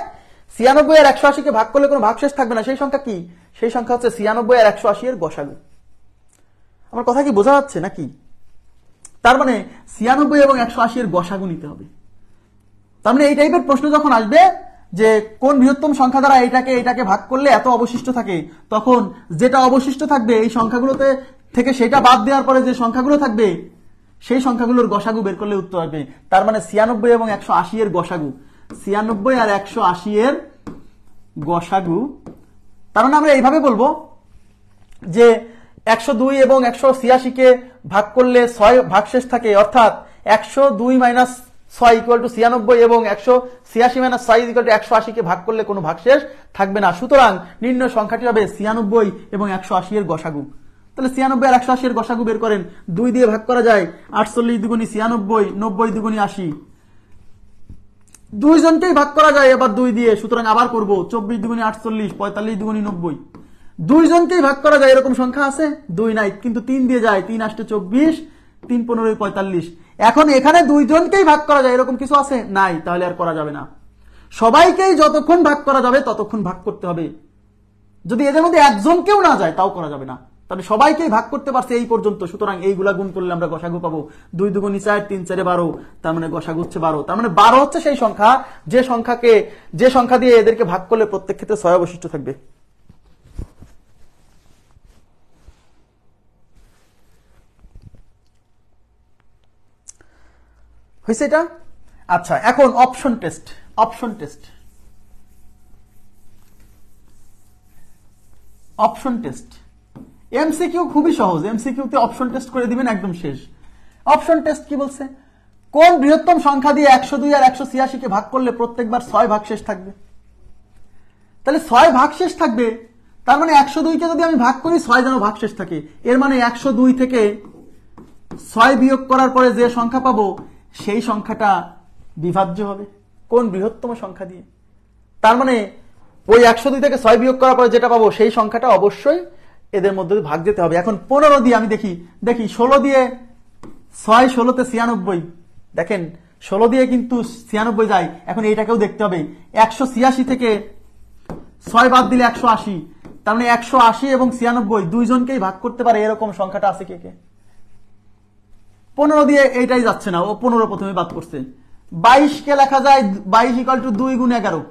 96 আর 180 কে ভাগ করলে কোনো ভাগশেষ থাকবে না সেই সংখ্যা কি? সেই সংখ্যা হচ্ছে 96 আর 180 এর গসাগু। আমার কথা কি বোঝা যাচ্ছে নাকি? তার মানে 96 এবং 180 এর গসাগু নিতে হবে। তার মানে এই টাইপের প্রশ্ন যখন আসবে যে কোন বৃহত্তম সংখ্যা দ্বারা এটাকে ভাগ করলে এত অবশিষ্ট থাকে, তখন যেটা অবশিষ্ট থাকবে এই সংখ্যাগুলোতে থেকে সেটা বাদ দেওয়ার পরে যে সংখ্যাগুলো থাকবে সেই সংখ্যাগুলোর গসাগু বের করলে উত্তর আসবে। তার মানে 96 এবং 180 এর গসাগু, 96 আর 180 এর গসাগু। তার মানে আমরা এইভাবে বলবো যে 102 এবং 186 কে ভাগ করলে 6 ভাগশেষ থাকে, অর্থাৎ 102 মাইনাস 6 ইকুয়াল টু 96 এবং 186 মাইনাস 6 ইকুয়াল টু 180 কে ভাগ করলে কোনো ভাগশেষ থাকবে না। সুতরাং নির্ণয় সংখ্যাটি হবে 96 এবং 180 এর গসাগু। তাহলে 96 আর 180 এর গসাগু বের করেন। 2 দিয়ে ভাগ করা যায়, 48 দুগুণী 96, 90 দুগুণী 80। 2 জনকেই ভাগ করা যায় এবার 2 দিয়ে, সুতরাং আবার করব। 24 দুগুণী 48, 45 দুগুণী 90। 2 জনকেই ভাগ করা যায় এরকম সংখ্যা আছে? 2 নাই, কিন্তু 3 দিয়ে যায়। 3 8 24, 3 15 45। এখন এখানে 2 জনকেই ভাগ করা যায় এরকম কিছু আছে? নাই, তাহলে আর করা যাবে না। সবাইকেই যতক্ষণ ভাগ করা যাবে ততক্ষণ ভাগ করতে হবে। যদি এদের মধ্যে একজনকেও না যায় তাও করা যাবে না। তাহলে সবাইকেই ভাগ করতে পারছে এই পর্যন্ত, সুতরাং এইগুলা গুণ করলে আমরা গসাগু পাবো। 2 দুগুণী 4, 3 4 12, তার মানে গসাগু হচ্ছে 12। তার মানে 12 হচ্ছে সেই সংখ্যা যে সংখ্যা দিয়ে এদেরকে ভাগ করলে প্রত্যেক ক্ষেত্রে 6 অবশিষ্ট থাকবে। হয়েছে এটা? আচ্ছা, এখন অপশন টেস্ট। এমসিকিউ খুবই সহজ। এমসিকিউতে অপশন টেস্ট করে দিবেন, একদম শেষ। অপশন টেস্ট কি বলছে? কোন বৃহত্তম সংখ্যা দিয়ে 102 আর 186 কে ভাগ করলে প্রত্যেকবার 6 ভাগশেষ থাকবে? তাহলে 6 ভাগশেষ থাকবে, তার মানে 102 কে যদি আমি ভাগ করি 6 যেন ভাগশেষ থাকে। এর মানে 102 থেকে 6 বিয়োগ করার পরে যে সংখ্যা পাবো সেই সংখ্যাটা বিভাজ্য হবে কোন বৃহত্তম সংখ্যা দিয়ে? তার মানে ওই 102 থেকে 6 বিয়োগ করার পরে যেটা পাবো সেই সংখ্যাটা অবশ্যই এদের মধ্যে ভাগ যেতে হবে। এখন 15 দিয়ে আমি দেখি 16 দিয়ে 6 16 তে 96। দেখেন 16 দিয়ে কিন্তু 96 যায়। এখন এইটাকেও দেখতে হবে। 186 থেকে 6 বাদ দিলে 180। তার মানে 180 এবং 96 দুইজনকেই ভাগ করতে পারে এরকম সংখ্যাটা আছে কে কে? 15 দিয়ে এইটাই যাচ্ছে না, ও 15 প্রথমে বাদ করছে। 22 কে লেখা যায় 22 ইকুয়াল টু 2 গুণ 11।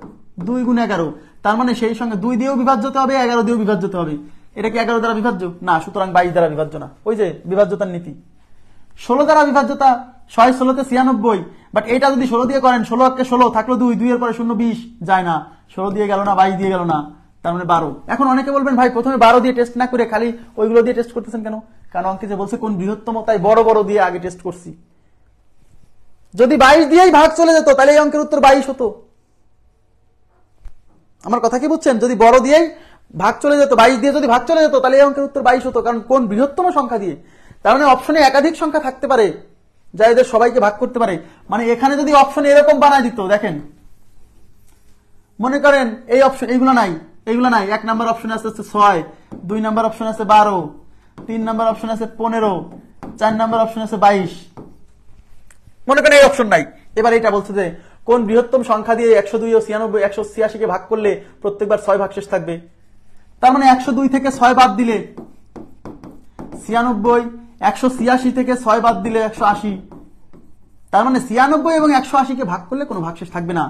2 গুণ 11, তার মানে সেই সঙ্গে 2 দিয়েও বিভাজ্য হতে হবে, 11 দিয়েও বিভাজ্য হতে হবে। এটা কি 11 দ্বারা বিভাজ্য? না, সুতরাং 22 দ্বারা বিভাজ্য না। ওই যে বিভাজ্যতার নীতি। 16 দ্বারা বিভাজ্যতা, 6 16 তে 96। বাট এটা যদি 16 দিয়ে করেন, 16 কে 16 থাকলো 2, 2 এর পরে 0 20 যায় না, 16 দিয়ে গেল না, 22 দিয়ে গেল না, তার মানে 12। এখন অনেকে বলবেন ভাই প্রথমে 12 দিয়ে টেস্ট না করে খালি ওইগুলো দিয়ে টেস্ট করতেছেন কেন? কারণ অঙ্কে যে বলছে কোন বৃহত্তম, তাই বড় বড় দিয়ে আগে টেস্ট করছি। যদি 22 দিয়েই ভাগ চলে যেত তাহলে এই অঙ্কের উত্তর 22 হতো। আমার কথা কি বুঝছেন? যদি বড় দিয়েই ভাগ চলে যেত, 22 দিয়ে যদি ভাগ চলে যেত, তাহলে এই অঙ্কের উত্তর 22 হতো, কারণ কোন বৃহত্তম সংখ্যা দিয়ে। তার মানে অপশনে একাধিক সংখ্যা থাকতে পারে যা এদের সবাইকে ভাগ করতে পারে। মানে এখানে যদি অপশন এরকম বানায় দিত, দেখেন মনে করেন এই অপশন, এইগুলো নাই, 1 নাম্বার অপশন আছে 6, 2 নাম্বার অপশন আছে 12, 3 নাম্বার অপশন আছে 15, 4 নাম্বার অপশন আছে 22। মনে করেন এই অপশন নাই। এবার এটা বলছে যে কোন বৃহত্তম সংখ্যা দিয়ে 102 ও 96 186 কে ভাগ করলে প্রত্যেকবার 6 ভাগশেষ থাকবে। তার মানে 102 থেকে 6 বাদ দিলে 96, 186 থেকে 6 বাদ দিলে 180। তার মানে 96 এবং 180 কে ভাগ করলে কোনো ভাগশেষ থাকবে না।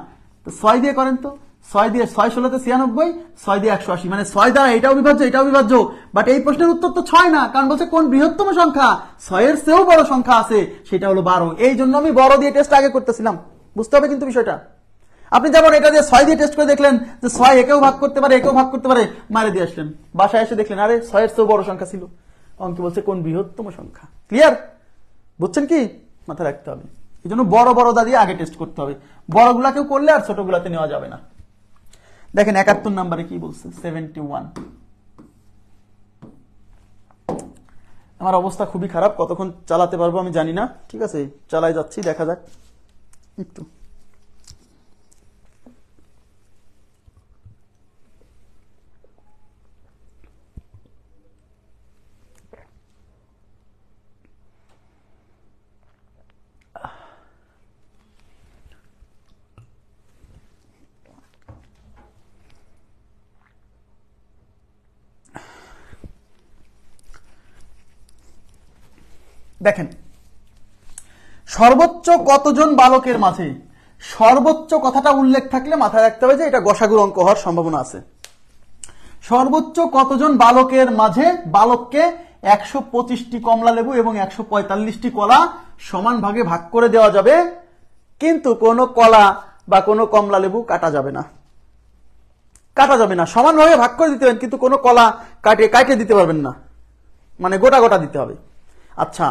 তো 6 দিয়ে করেন তো, 6 দিয়ে 6 16 96, 6 দিয়ে 180, মানে 6 দ্বারা এটাও বিভাজ্য এটাও বিভাজ্য। বাট এই প্রশ্নের উত্তর তো 6 না, কারণ বলছে কোন বৃহত্তম সংখ্যা, 6 এর চেয়েও বড় সংখ্যা আছে, সেটা হলো 12। এই জন্য আমি বড় দিয়ে টেস্ট আগে করতেছিলাম, বুঝতে হবে কিন্তু বিষয়টা। আপনি যেমন এটা দিয়ে 6 দিয়ে টেস্ট করে দেখলেন যে 6 একেও ভাগ করতে পারে একেও ভাগ করতে পারে, মারে দিয়ে আসলেন, বাসায় এসে দেখলেন আরে 6 এর চেয়েও বড় সংখ্যা ছিল। অঙ্কে বলছে কোন বৃহত্তম সংখ্যা। ক্লিয়ার? বুঝছেন কি? মাথায় রাখতে হবে। এই জন্য বড় বড় দা দিয়ে আগে টেস্ট করতে হবে, বড়গুলাকেও করলে আর ছোটগুলাতে নেওয়া যাবে না। দেখেন 71 নম্বরে কি বলছে, 71। আমার অবস্থা খুবই খারাপ, কতক্ষণ চালাতে পারবো আমি জানি না। ঠিক আছে, চালাই যাচ্ছি, দেখা যাক একটু। দেখেন সর্বোচ্চ কতজন বালকের মাঝে, সর্বোচ্চ কথাটা উল্লেখ থাকলে মাথায় রাখতে হবে যে এটা গসাগুর অঙ্ক হওয়ার সম্ভাবনা আছে। সর্বোচ্চ কতজন বালকের মাঝে বালককে 125টি কমলা লেবু এবং 145টি কলা সমান ভাগে ভাগ করে দেওয়া যাবে, কিন্তু কোনো কলা বা কোনো কমলা লেবু কাটা যাবে না। কাটা যাবে না, সমান ভাগে ভাগ করে দিতে হবে, কিন্তু কোনো কলা কাটে দিতে পারবেন না, মানে গোটা গোটা দিতে হবে। আচ্ছা,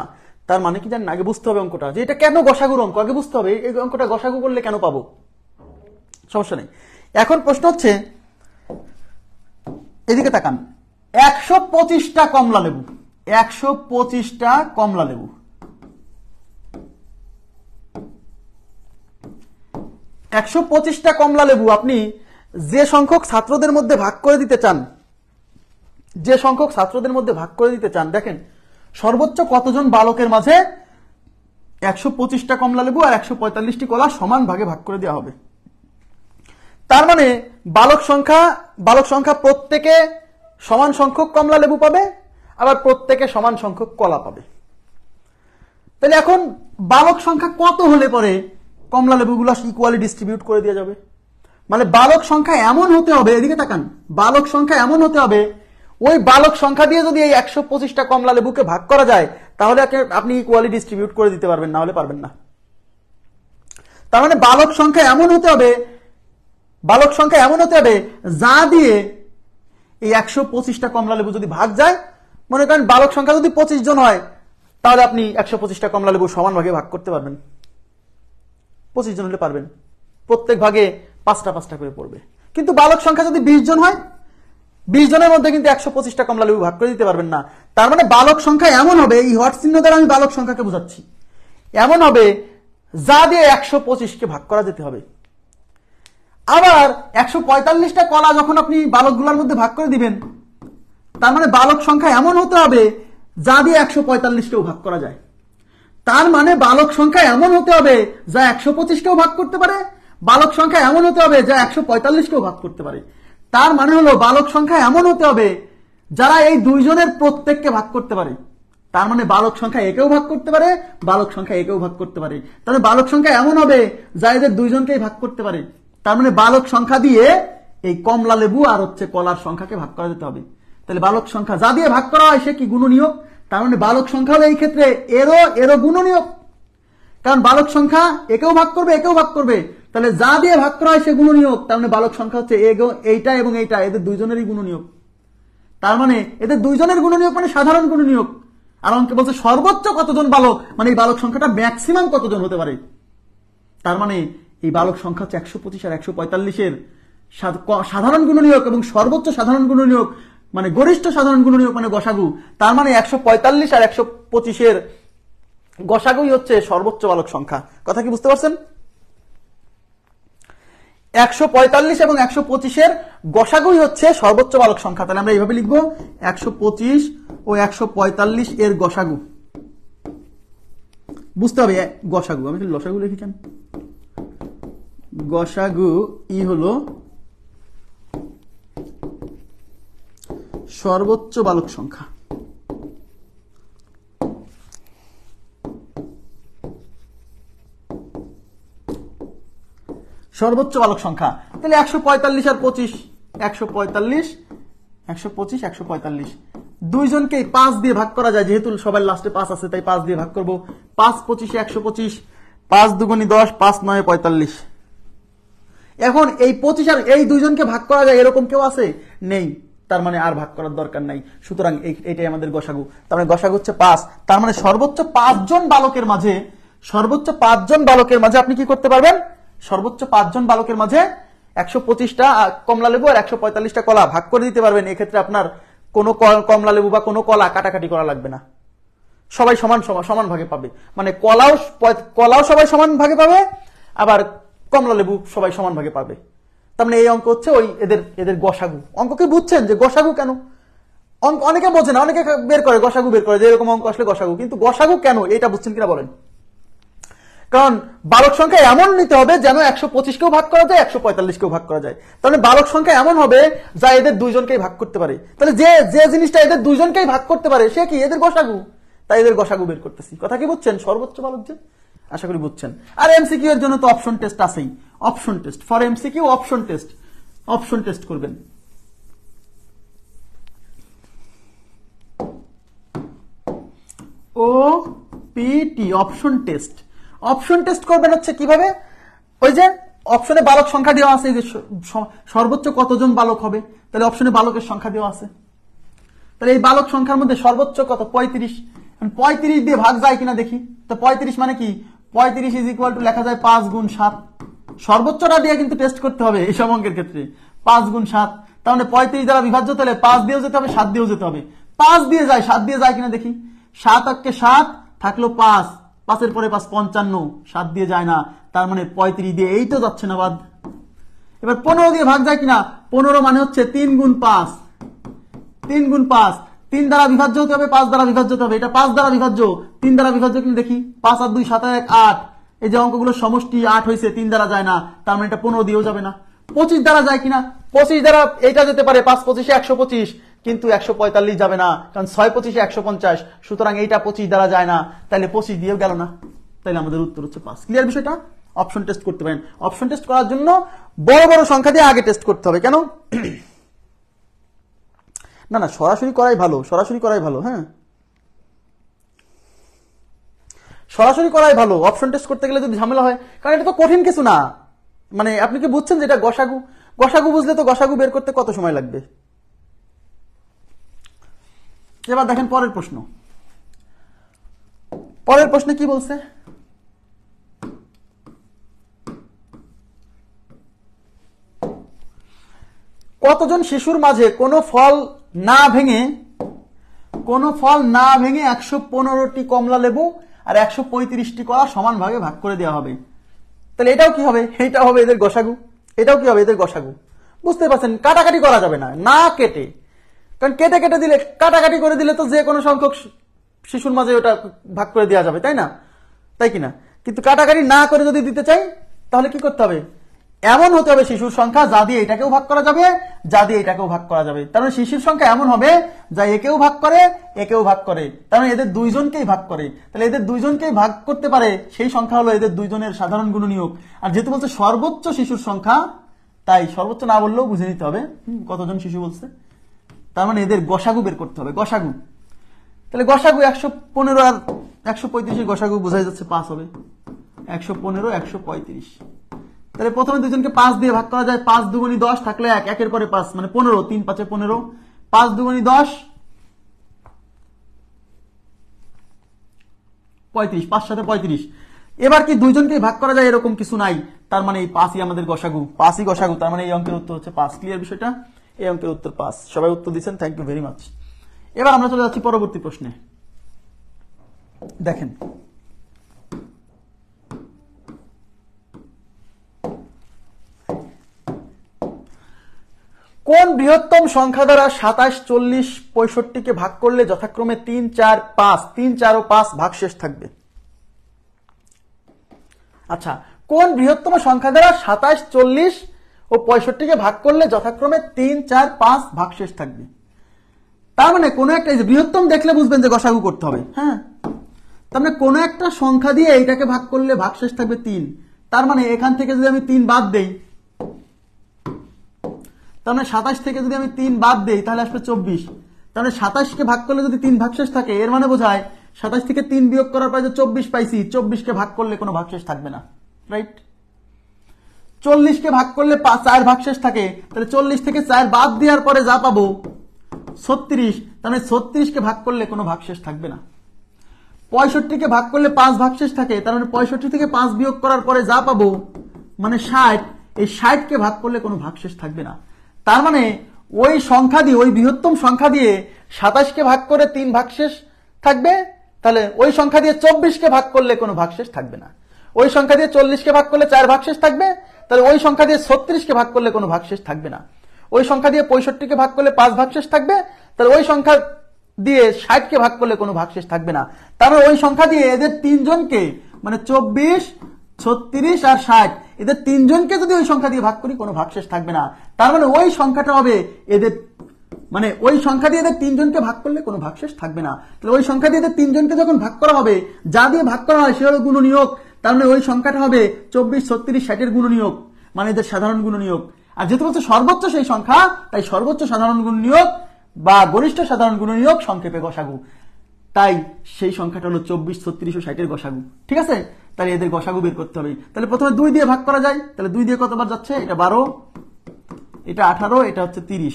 তার মানে কি জানেন? আগে বুঝতে হবে অঙ্কটা যে এটা কেন গসাগুর অঙ্ক, আগে বুঝতে হবে এই অঙ্কটা গসাগু করলে কেন পাবো। সমস্যা নেই, এখন প্রশ্ন হচ্ছে এদিকে তাকান, 125টা কমলা লেবু, 125টা কমলা লেবু, 125টা কমলা লেবু আপনি যে সংখ্যক ছাত্রদের মধ্যে ভাগ করে দিতে চান, যে সংখ্যক ছাত্রদের মধ্যে ভাগ করে দিতে চান, দেখেন সর্বোচ্চ কতজন বালকের মাঝে 125টা কমলা লেবু আর 145টি কলা সমান ভাগে ভাগ করে দেওয়া হবে। তার মানে বালক সংখ্যা প্রত্যেকে সমান সংখ্যক কমলা লেবু পাবে, আবার প্রত্যেকে সমান সংখ্যক কলা পাবে। তাহলে এখন বালক সংখ্যা কত হলে পরে কমলা লেবুগুলো ইকুয়ালি ডিস্ট্রিবিউট করে দেওয়া যাবে? মানে বালক সংখ্যা এমন হতে হবে, এদিকে তাকান, বালক সংখ্যা এমন হতে হবে, ওই বালক সংখ্যা দিয়ে যদি এই 125টা কমলা লেবুকে ভাগ করা যায় তাহলে আপনি ইকুয়ালি ডিস্ট্রিবিউট করে দিতে পারবেন, না হলে পারবেন না। তার মানে বালক সংখ্যা এমন হতে হবে, বালক সংখ্যা এমন হতে হবে যা দিয়ে এই 125টা কমলা লেবু যদি ভাগ যায়, মনে করেন বালক সংখ্যা যদি 25 জন হয় তাহলে আপনি 125টা কমলা লেবু সমান ভাগে ভাগ করতে পারবেন। 25 জন হলে পারবেন, প্রত্যেক ভাগে 5টা 5টা করে পড়বে। কিন্তু বালক সংখ্যা যদি 20 জন হয়, 20 জনের মধ্যে কিন্তু 125টা কমলা লেবু ভাগ করে দিতে পারবেন না। তার মানে বালক সংখ্যা এমন হবে, এই হট চিহ্ন দ্বারা আমি বালক সংখ্যাকে বোঝাচ্ছি, এমন হবে যা দিয়ে 125কে ভাগ করা যেতে হবে। আবার 145টা কলা যখন আপনি বালকগুলোর মধ্যে ভাগ করে দিবেন, তার মানে বালক সংখ্যা এমন হতে হবে যা দিয়ে 145কেও ভাগ করা যায়। তার মানে বালক সংখ্যা এমন হতে হবে যা 125কেও ভাগ করতে পারে, বালক সংখ্যা এমন হতে হবে যা 145কেও ভাগ করতে পারে। তার মানে হলো বালক সংখ্যা এমন হতে হবে যারা এই দুইজনের প্রত্যেককে ভাগ করতে পারে। তার মানে বালক সংখ্যা একেও ভাগ করতে পারে, বালক সংখ্যা একেও ভাগ করতে পারে। তাহলে বালক সংখ্যা এমন হবে যা এদের দুইজনকেই ভাগ করতে পারে। তার মানে বালক সংখ্যা দিয়ে এই কমলা লেবু আর কলার সংখ্যাকে ভাগ করা যেতে হবে। তাহলে বালক সংখ্যা যা দিয়ে ভাগ করা হয় সে কি গুণনীয়ক। তার মানে বালক সংখ্যা হলো এই ক্ষেত্রে এরও গুণনীয়ক, কারণ বালক সংখ্যা একেও ভাগ করবে একেও ভাগ করবে। তাহলে যা দিয়ে ভাগ করা হয় সে গুণনীয়ক। তার মানে বালক সংখ্যা হচ্ছে এইটা এবং এইটা, এদের দুইজনেরই গুণনীয়ক। তার মানে এদের দুইজনের গুণনীয়ক মানে সাধারণ গুণনীয়ক। আর অঙ্কে বলছে সর্বোচ্চ কতজন বালক, মানে এই বালক সংখ্যাটা ম্যাক্সিমাম কতজন হতে পারে। তার মানে এই বালক সংখ্যা হচ্ছে 125 আর 145-এর সাধারণ গুণনীয়ক এবং সর্বোচ্চ সাধারণ গুণনীয়ক মানে গরিষ্ঠ সাধারণ গুণনীয়ক মানে গসাগু, তার মানে 145 আর 125 গসাগুই হচ্ছে সর্বোচ্চ বালক সংখ্যা। কথা কি বুঝতে পারছেন? 145 এবং 125 গসাগুই হচ্ছে সর্বোচ্চ বালক সংখ্যা। তাহলে আমরা এইভাবে লিখবো 125 ও 145 এর গসাগু। বুঝতে হবে গসাগু, আমি লসাগু লিখি কেন? গসাগু ই হলো সর্বোচ্চ বালক সংখ্যা। সর্বোচ্চ বালক সংখ্যা। তাহলে 145 আর 25, 145, 125, 145 দুইজনকেই 5 দিয়ে ভাগ করা যায়, যেহেতু সবার লাস্টে 5 আছে তাই 5 দিয়ে ভাগ করব। 5 25 125, 5 দুগুণী 10, 5 9 45। এখন এই 25 আর এই দুইজনকে ভাগ করা যায় এরকম কেউ আছে? নেই, তার মানে আর ভাগ করার দরকার নাই। সুতরাং এইটাই আমাদের গসাগু। তার মানে গসাগু হচ্ছে 5। তার মানে সর্বোচ্চ 5 জন বালকের মাঝে, সর্বোচ্চ 5 জন বালকের মাঝে আপনি কি করতে পারবেন? সর্বোচ্চ 5 জন বালকের মাঝে 125টা কমলা লেবু আর 145টা কলা ভাগ করে দিতে পারবেন। এক্ষেত্রে আপনার কোনো কমলা লেবু বা কোনো কলা কাটাকাটি করা লাগবে না, সবাই সমান ভাগে পাবে। মানে কলাও সবাই সমান ভাগে পাবে, আবার কমলা লেবু সবাই সমান ভাগে পাবে। তার মানে এই অঙ্ক হচ্ছে ওই এদের গসাগু। অঙ্ক কি বুঝছেন যে গসাগু কেন? অঙ্ক অনেকে বোঝে না, অনেকে বের করে গসাগু বের করে যে এরকম অঙ্ক আসলে গসাগু, কিন্তু গসাগু কেন এটা বুঝছেন কিনা বলেন? কারণ বালক সংখ্যা এমন নিতে হবে যেন 125 কেও ভাগ করা যায়, 145 কেও ভাগ করা যায়। তাহলে বালক সংখ্যা এমন হবে যা এদের দুইজনকেই ভাগ করতে পারে। তাহলে যে জিনিসটা এদের দুইজনকেই ভাগ করতে পারে সে কি? এদের গসাগু। তাই এদের গসাগু বের করতেছি। কথা কি বুঝছেন? সর্বোচ্চ বালক যে, আশা করি বুঝছেন। আর এমসিকিউ এর জন্য তো অপশন টেস্ট আছেই। Option test for MCQ, option test, option test করবেন। OPT option test. Option test করবেন হচ্ছে কিভাবে? ওই যে অপশনে বালক সংখ্যা দেওয়া আছে, যে সর্বোচ্চ কতজন বালক হবে, তাহলে অপশনে বালকের সংখ্যা দেওয়া আছে। তাহলে এই বালক সংখ্যার মধ্যে সর্বোচ্চ কত? 35। 35 দিয়ে ভাগ যায় কিনা দেখি। তো 35 মানে কি? 35 ইজ ইকুয়াল টু লেখা যায় 5 গুণ 7। সর্বোচ্চটা দিয়ে কিন্তু টেস্ট করতে হবে এইসব অঙ্কের ক্ষেত্রে। 5 গুণ 7, তাহলে 35 দ্বারা বিভাজ্য, তাহলে 5 দিয়েও যেতে হবে, 7 দিয়েও যেতে হবে। 5 দিয়ে যায়, 7 দিয়ে যায় কিনা দেখি। 7 আটকে 7 থাকলো 5, 5 এর পরে 5 55, 7 দিয়ে যায় না, তার মানে 35 দিয়ে এই তো যাচ্ছে না বাদ। এবার 15 দিয়ে ভাগ যায় কিনা? 15 মানে হচ্ছে 3 গুণ 5, 3 গুণ 5, 3 দ্বারা বিভাজ্য হতে হবে, 5 দ্বারা বিভাজ্য হতে হবে। এটা 5 দ্বারা বিভাজ্য, 3 দ্বারা বিভাজ্য কিনা দেখি। 5 আর 2 7 আর 1 8, এই যে অঙ্কগুলো সমষ্টি 8 হয়েছে, 3 দ্বারা যায় না, তার মানে এটা 15 দিয়েও যাবে না। 25 দ্বারা যায় কিনা? 25 দ্বারা এটা যেতে পারে, 5 25 125, কিন্তু 145 যাবে না, কারণ 6 25 150, সুতরাং এইটা 25 দ্বারা যায় না, তাহলে 25 দিয়েও গেল না। তাহলে আমাদের উত্তর হচ্ছে 5। ক্লিয়ার বিষয়টা? অপশন টেস্ট করতে পারেন। অপশন টেস্ট করার জন্য বড় বড় সংখ্যা দিয়ে আগে টেস্ট করতে হবে। কেন? না সরাসরি করাই ভালো, সরাসরি করাই ভালো। হ্যাঁ, সরাসরি করাই ভালো। অপশন টেস্ট করতে গেলে যদি ঝামেলা হয়, কারণ এটা তো কঠিন কিছু না। মানে আপনি কি বুঝছেন যে এটা গসাগু? গসাগু বুঝলে তো গসাগু বের করতে কত সময় লাগবে। এবার দেখেন পরের প্রশ্ন। পরের প্রশ্নে কি বলছে? কতজন শিশুর মাঝে কোনো ফল না ভেঙে 115টি কমলা লেবু আর 135টি কলা সমান ভাগে ভাগ করে দেওয়া হবে। তাহলে এটাও কি হবে? এটাও হবে এদের গসাগু। এটাও কি হবে? এদের গসাগু। বুঝতে পারছেন? কাটাকাটি করা যাবে না, না কেটে। কারণ কেটে কেটে দিলে, কাটাকাটি করে দিলে তো যে কোনো সংখ্যক শিশুর মাঝে ওটা ভাগ করে দেওয়া যাবে, তাই না? তাই কিনা? কিন্তু কাটাকাটি না করে যদি দিতে চাই তাহলে কি করতে হবে? এমন হতে হবে শিশুর সংখ্যা যা দিয়ে এটাকেও ভাগ করা যাবে, যা দিয়ে এটাকেও ভাগ করা যাবে। তার মানে শিশুর সংখ্যা এমন হবে যা একেও ভাগ করে, একেও ভাগ করে, তার মানে এদের দুইজনকেই ভাগ করে। তাহলে এদের দুইজনকেই ভাগ করতে পারে সেই সংখ্যা হলো এদের দুইজনের সাধারণ গুণনীয়ক। আর যেহেতু বলছে সর্বোচ্চ শিশুর সংখ্যা, তাই সর্বোচ্চ না বললেও বুঝে নিতে হবে কতজন শিশু বলছে। তার মানে এদের গসাগু বের করতে হবে, গসাগু। তাহলে গসাগু 115 আর 135 গসাগু বোঝাই যাচ্ছে 5 হবে। 115 135। তাহলে প্রথমে দুজনকে 5 দিয়ে ভাগ করা যায়। 5 দুগুণী 10 থাকলে 1, 1 এর পরে 5 মানে 15, 3 5 15, 5 দুগুণী 10 35, 5 সাথে 35। এবার কি দুইজনকে ভাগ করা যায় এরকম কিছু নাই, তার মানে এই 5ই আমাদের গসাগু, 5ই গসাগু, তার মানে এই অঙ্কের উত্তর হচ্ছে 5। ক্লিয়ার বিষয়টা? এই অঙ্কের উত্তর 5। সবাই উত্তর দিচ্ছেন, থ্যাংক ইউ ভেরি মাচ। এবার আমরা চলে যাচ্ছি পরবর্তী প্রশ্নে। দেখেন, কোন বৃহত্তম সংখ্যা দ্বারা 27, 40, 65 কে ভাগ করলে যথাক্রমে 3, 4, 5, 3, 4 ও 5 ভাগশেষ থাকবে? আচ্ছা, কোন বৃহত্তম সংখ্যা দ্বারা 27, 40 ও 65 কে ভাগ করলে যথাক্রমে 3, 4, 5 ভাগশেষ থাকবে? তার মানে কোন একটা, বৃহত্তম দেখলে বুঝবেন যে গসাগু করতে হবে। হ্যাঁ, তার মানে কোন একটা সংখ্যা দিয়ে এইটাকে ভাগ করলে ভাগশেষ থাকবে 3। তার মানে এখান থেকে যদি আমি 3 বাদ দেই, তার মানে 27 থেকে যদি আমি 3 বাদ দেই তাহলে আসবে 24। তাহলে 27 কে ভাগ করলে যদি 3 ভাগশেষ থাকে, এর মানে বোঝায় 27 থেকে 3 বিয়োগ করার পরে যে 24 পাইছি, 24 কে ভাগ করলে কোনো ভাগশেষ থাকবে না, রাইট? 40 কে ভাগ করলে 4 ভাগশেষ থাকে, তাহলে 40 থেকে 4 বাদ দেওয়ার পরে যা পাবো 36, তাহলে 36 কে ভাগ করলে কোনো ভাগশেষ থাকবে না। 65 কে ভাগ করলে 5 ভাগশেষ থাকে, তার মানে 65 থেকে 5 বিয়োগ করার পরে যা পাবো মানে 60, এই 60 কে ভাগ করলে কোনো ভাগশেষ থাকবে না। তার মানে ওই সংখ্যা দিয়ে, ওই বৃহত্তম সংখ্যা দিয়ে 27 কে ভাগ করে 3 ভাগশেষ থাকবে, তাহলে ওই সংখ্যা দিয়ে 24 কে ভাগ করলে কোনো ভাগশেষ থাকবে না। ওই সংখ্যা দিয়ে 40 কে ভাগ করলে 4 ভাগশেষ থাকবে, তাহলে ওই সংখ্যা দিয়ে 36 কে ভাগ করলে কোনো ভাগশেষ থাকবে না। ওই সংখ্যা দিয়ে 65 কে ভাগ করলে 5 ভাগশেষ থাকবে, তাহলে ওই সংখ্যা দিয়ে 60 কে ভাগ করলে কোনো ভাগশেষ থাকবে না। তারপর ওই সংখ্যা দিয়ে এদের তিনজনকে, মানে 24, 36 আর 60, এদের তিনজনকে যদি ওই সংখ্যা দিয়ে ভাগ করি কোনো ভাগশেষ থাকবে না। তার মানে ওই সংখ্যাটা হবে এদের, মানে ওই সংখ্যা দিয়ে এদের তিনজনকে ভাগ করলে কোনো ভাগশেষ থাকবে না। তাহলে ওই সংখ্যা দিয়ে এদের তিনজনকে যখন ভাগ করা হবে, যা দিয়ে ভাগ করা হয় সে হলো গুণনীয়ক। তার মানে ওই সংখ্যাটা হবে 24, 36, 60 এর গুণনীয়ক, মানে এদের সাধারণ গুণনীয়ক। আর যেহেতু বলছে সর্বোচ্চ সেই সংখ্যা, তাই সর্বোচ্চ সাধারণ গুণনীয়ক বা গরিষ্ঠ সাধারণ গুণনীয়ক সংক্ষেপে গসাগু। তাই সেই সংখ্যাটা হলো 24, 36 ও 60 এর গসাগু। ঠিক আছে? তাহলে এদের গসাগু বের করতে হবে। তাহলে প্রথমে 2 দিয়ে ভাগ করা যায়, তাহলে 2 দিয়ে কতবার যাচ্ছে? এটা 12, এটা 18, এটা হচ্ছে 30।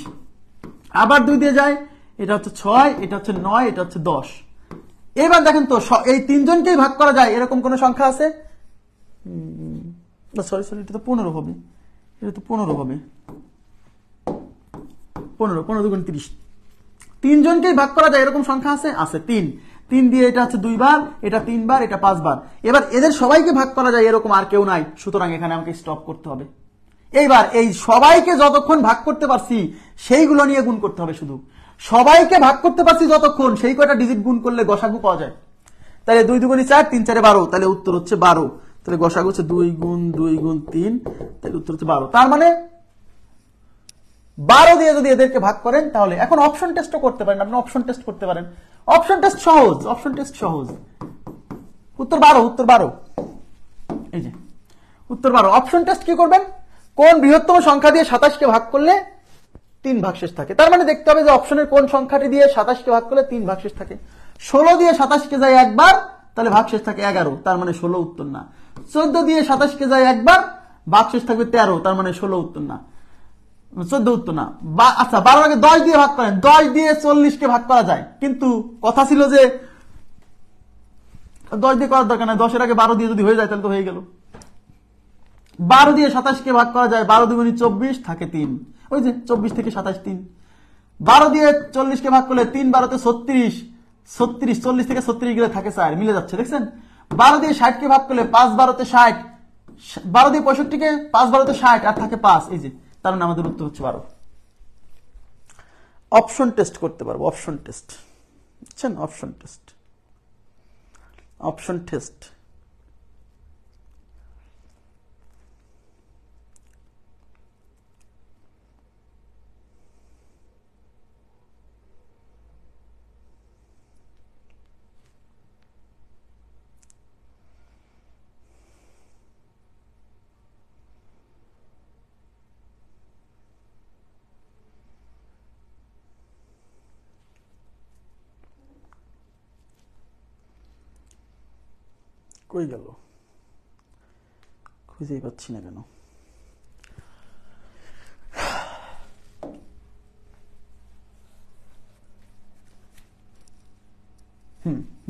আবার 2 দিয়ে যায়, এটা হচ্ছে 6, এটা হচ্ছে 9, এটা হচ্ছে 10। এবার দেখেন তো, এই তিনজনকেই ভাগ করা যায় এরকম কোন সংখ্যা আছে? সরি, এটা তো 15 হবে, এটা তো 15 হবে। 15 দুগুণ 30। তিনজনকেই ভাগ করা যায় এরকম সংখ্যা আছে? আছে, 3 দিয়ে এটা হচ্ছে 2 বার, এটা 3 বার, এটা 5 বার। এবার এদের সবাইকে ভাগ করা যায় এরকম আর কেউ নাই, সুতরাং এখানে আমাকে স্টপ করতে হবে। এইবার এই সবাইকে যতক্ষণ ভাগ করতে পারছি সেইগুলো নিয়ে গুণ করতে হবে। শুধু সবাইকে ভাগ করতে পারছি যতক্ষণ, সেই কয়টা ডিজিট গুণ করলে গসাগু পাওয়া যায়। তাহলে 2 দুগুণে 4, 3 4 12, তাহলে উত্তর হচ্ছে 12। তাহলে গসাগু হচ্ছে 2 গুণ 2 গুণ 3, তাহলে উত্তর হচ্ছে 12। তার মানে 12 দিয়ে যদি এদেরকে ভাগ করেন, তাহলে এখন অপশন টেস্টও করতে পারেন, আপনি অপশন টেস্ট করতে পারেন। অপশন টেস্ট সহজ, অপশন টেস্ট সহজ। উত্তর 12, উত্তর 12, এই যে উত্তর 12। অপশন টেস্ট কি করবেন? কোন বৃহত্তম সংখ্যা দিয়ে 27 কে ভাগ করলে 3 ভাগশেষ থাকে? তার মানে দেখতে হবে যে অপশনের কোন সংখ্যাটি দিয়ে 27 কে ভাগ করলে 3 ভাগশেষ থাকে। 16 দিয়ে 27 কে যায় একবার, তাহলে ভাগশেষ থাকে 11, তার মানে 16 উত্তর না। 14 দিয়ে 27 কে যায় একবার, ভাগশেষ থাকবে 13, তার মানে 16 উত্তর না, 14 উত্তর না। আচ্ছা, 12 আগে 10 দিয়ে ভাগ করেন, 10 দিয়ে 40 কে ভাগ করা যায়, কিন্তু কথা ছিল যে 10 দিয়ে করার দরকার নাই, 10 এর আগে 12 দিয়ে যদি হয়ে যায় তাহলে তো হয়ে গেল। 12 দিয়ে 27 কে ভাগ করা যায়, 12 দুগুণে 24, থাকে 3, ওই যে 24 থেকে 27 3। 12 দিয়ে 40 কে ভাগ করলে 3 12 তে 36, 36, 40 থেকে 36 গেলে থাকে 4, মিলে যাচ্ছে, দেখছেন? 12 দিয়ে 60 কে ভাগ করলে 5 12 তে 60, 12 দিয়ে 65 কে 5 12 তে 60 আর থাকে 5, এই যে, তার মানে আমাদের উত্তর হচ্ছে 12। অপশন টেস্ট করতে পারবো, অপশন টেস্ট, বুঝছেন? Option test, option test. কই গেল? খুঁজেই পাচ্ছি না কেন?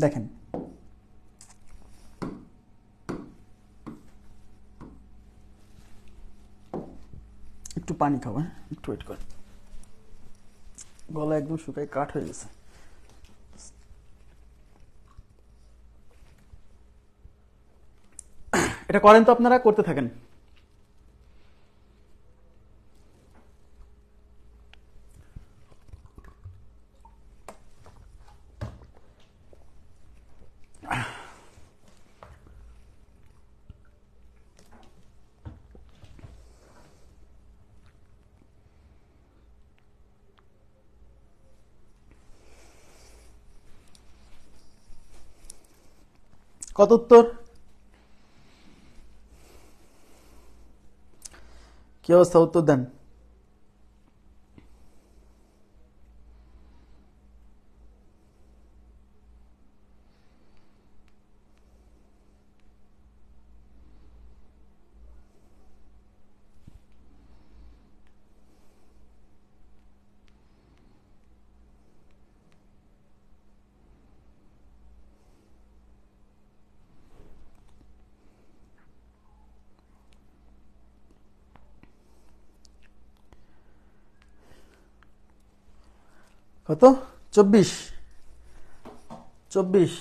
দেখেন, পানি খাবো, হ্যাঁ একটু ওয়েট করে, গলা একদম শুকায় কাঠ হয়ে গেছে। এটা করেন তো আপনারা, করতে থাকেন। কত উত্তর? কি অবস্থা, উত্তর দেন। কত? 24। 24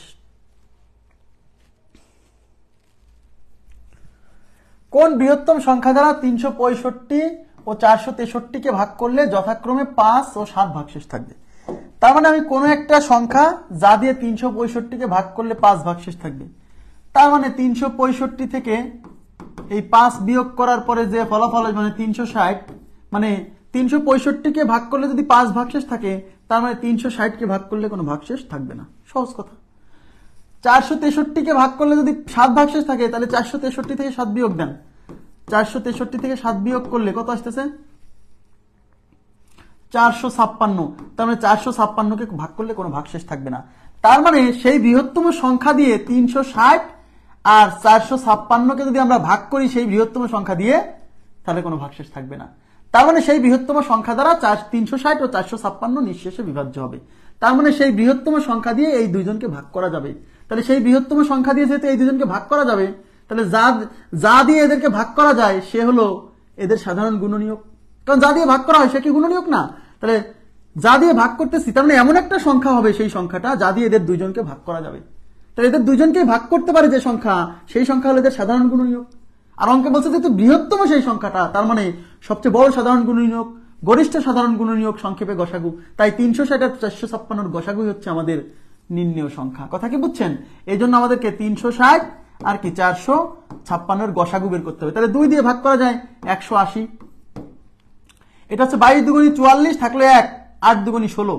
কোন বৃহত্তম সংখ্যা দ্বারা 365 ও 463 কে ভাগ করলে যথাক্রমে 5 ও 7 ভাগশেষ থাকবে? তার মানে আমি কোন একটা সংখ্যা যা দিয়ে 365 কে ভাগ করলে 5 ভাগশেষ থাকবে, তার মানে 365 থেকে এই 5 বিয়োগ করার পরে যে ফলাফল মানে 360, মানে 365 কে ভাগ করলে যদি 5 ভাগশেষ থাকে, তার মানে 360 কে ভাগ করলে কোনো ভাগশেষ থাকবে না। সহজ কথা। 463 কে ভাগ করলে যদি 7 ভাগশেষ থাকে, তাহলে 463 থেকে 7 বিয়োগ দেন। 463 থেকে 7 বিয়োগ করলে কত আসতেছে? 456। তার মানে 456 কে ভাগ করলে কোনো ভাগশেষ থাকবে না। তার মানে সেই বৃহত্তম সংখ্যা দিয়ে 360 আর 456 কে যদি আমরা ভাগ করি সেই বৃহত্তম সংখ্যা দিয়ে, তাহলে কোনো ভাগশেষ থাকবে না। তার মানে সেই বৃহত্তম সংখ্যা দ্বারা 360 ও 456 নিঃশেষে বিভাজ্য হবে। তার মানে সেই বৃহত্তম সংখ্যা দিয়ে এই দুইজনকে ভাগ করা যাবে। তাহলে সেই বৃহত্তম সংখ্যা দিয়ে যেহেতু এই দুইজনকে ভাগ করা যাবে, তাহলে যা দিয়ে এদেরকে ভাগ করা যায় সে হলো এদের সাধারণ গুণনীয়ক। কারণ যা দিয়ে ভাগ করা হয় সে কি গুণনীয়ক না? তাহলে যা দিয়ে ভাগ করতেছি, তার মানে এমন একটা সংখ্যা হবে সেই সংখ্যাটা যা দিয়ে এদের দুইজনকে ভাগ করা যাবে। তাহলে এদের দুইজনকে ভাগ করতে পারে যে সংখ্যা, সেই সংখ্যা হলো এদের সাধারণ গুণনীয়ক। আর অঙ্কে বলছে যে বৃহত্তম সেই সংখ্যাটা, তার মানে সবচেয়ে বড় সাধারণ গুণনীয়ক, গরিষ্ঠ সাধারণ গুণনীয়ক, সংক্ষেপে গসাগু। তাই 360 আর 456 গসাগুই হচ্ছে আমাদের নির্ণেয় সংখ্যা। কথা কি বুঝছেন? এই জন্য আমাদেরকে 360 আর কি 456 গসাগু বের করতে হবে। তাহলে 2 দিয়ে ভাগ করা যায় 180। এটা হচ্ছে 22 দুগুণী 44 থাকলে 1, 8 দুগুণী 16,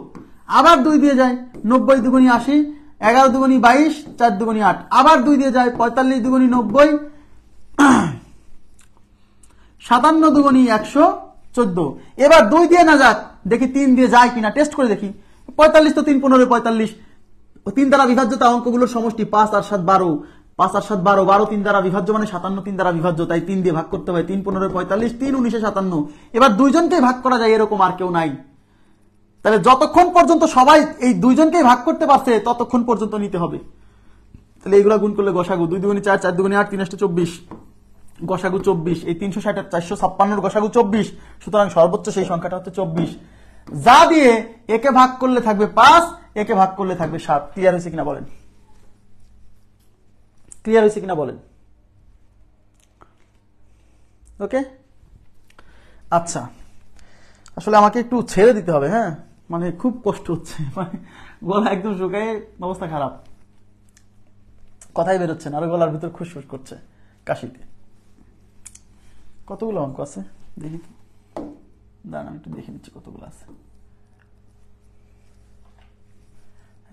আবার 2 দিয়ে যায় 90 দুগুণী 80, 11 দুগুণী 22, 4 দুগুণী 8, আবার 2 দিয়ে যায় 45 দুগুণী 90, 57 দুগুণী 114। এবার 2 দিয়ে না যাক, দেখি 3 দিয়ে যায় কিনা, টেস্ট করে দেখি। 45 তো 3 15 45, 3 দ্বারা বিভাজ্যতা অঙ্কগুলোর সমষ্টি 5 আর 7 12, 5 আর 7 12, 12 3 দ্বারা বিভাজ্য মানে 57 3 দ্বারা বিভাজ্য, তাই 3 দিয়ে ভাগ করতে হবে। 3 15 45, 3 19 57। এবার দুইজনকেই ভাগ করা যায়, এরকম আর কেউ নাই। তাহলে যতক্ষণ পর্যন্ত সবাই এই দুইজনকেই ভাগ করতে পারছে ততক্ষণ পর্যন্ত নিতে হবে। তাহলে এইগুলা গুণ করলে গসাগু 2 দুগুণী 4, 4 দুগুণী 8, 3 × 24, গসাগু 24। এই 360 আর 456 গসাগু 24। সুতরাং সর্বোচ্চ সেই সংখ্যাটা হচ্ছে 24, যা দিয়ে একে ভাগ করলে থাকবে 5, একে ভাগ করলে থাকবে 7। ক্লিয়ার হয়েছে কিনা বলেন? ক্লিয়ার হয়েছে কিনা বলেন? ওকে, আচ্ছা। আসলে আমাকে একটু ছেড়ে দিতে হবে, হ্যাঁ, মানে খুব কষ্ট হচ্ছে, মানে গলা একদম শুকায় অবস্থা খারাপ, কথাই বেরোচ্ছে না, আর গলার ভিতর খুশফুস করছে কাশিতে। কতগুলো অঙ্ক আছে দেখি, দাঁড়ান আমি একটু দেখে নিচ্ছি কতগুলো আছে।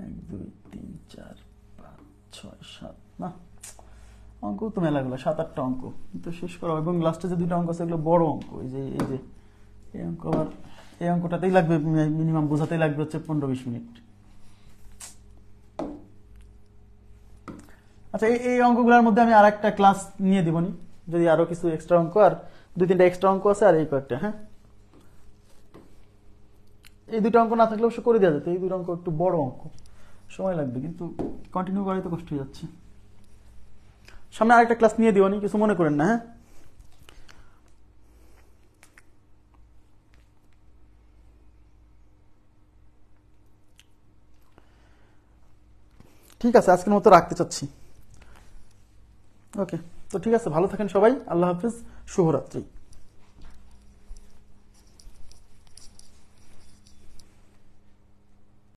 1 2 3 4 5 6 7, না অঙ্ক তো মেলাগুলো, 7-8টা অঙ্ক তো শেষ করা। এবং লাস্টে যে 2টা অঙ্ক আছে এগুলো বড় অঙ্ক। এই যে এই অঙ্ক, আবার এই অঙ্কটাতেই লাগবে মিনিমাম, বোঝাতেই লাগবে হচ্ছে 15-20 মিনিট। আচ্ছা, এই অঙ্কগুলোর মধ্যে আমি আর একটা ক্লাস নিয়ে দিবনি, যদি আরো কিছু এক্সট্রা অঙ্ক, আর 2-3টা এক্সট্রা অঙ্ক আছে, আর এই কয়েকটা, হ্যাঁ এই 2টা অঙ্ক না থাকলে অবশ্য করে দেওয়া যেত। এই 2টা অঙ্ক একটু বড় অঙ্ক, সময় লাগবে, কিন্তু কন্টিনিউ করাই তো কষ্ট হয়ে যাচ্ছে। সামনে আরেকটা ক্লাস নিয়ে দিবনি, কিছু মনে করেন না, হ্যাঁ। ঠিক আছে, আজকের মতো রাখতে চাচ্ছি। ওকে, তো ঠিক আছে, ভালো থাকেন সবাই, আল্লাহ হাফিজ, শুভরাত্রি।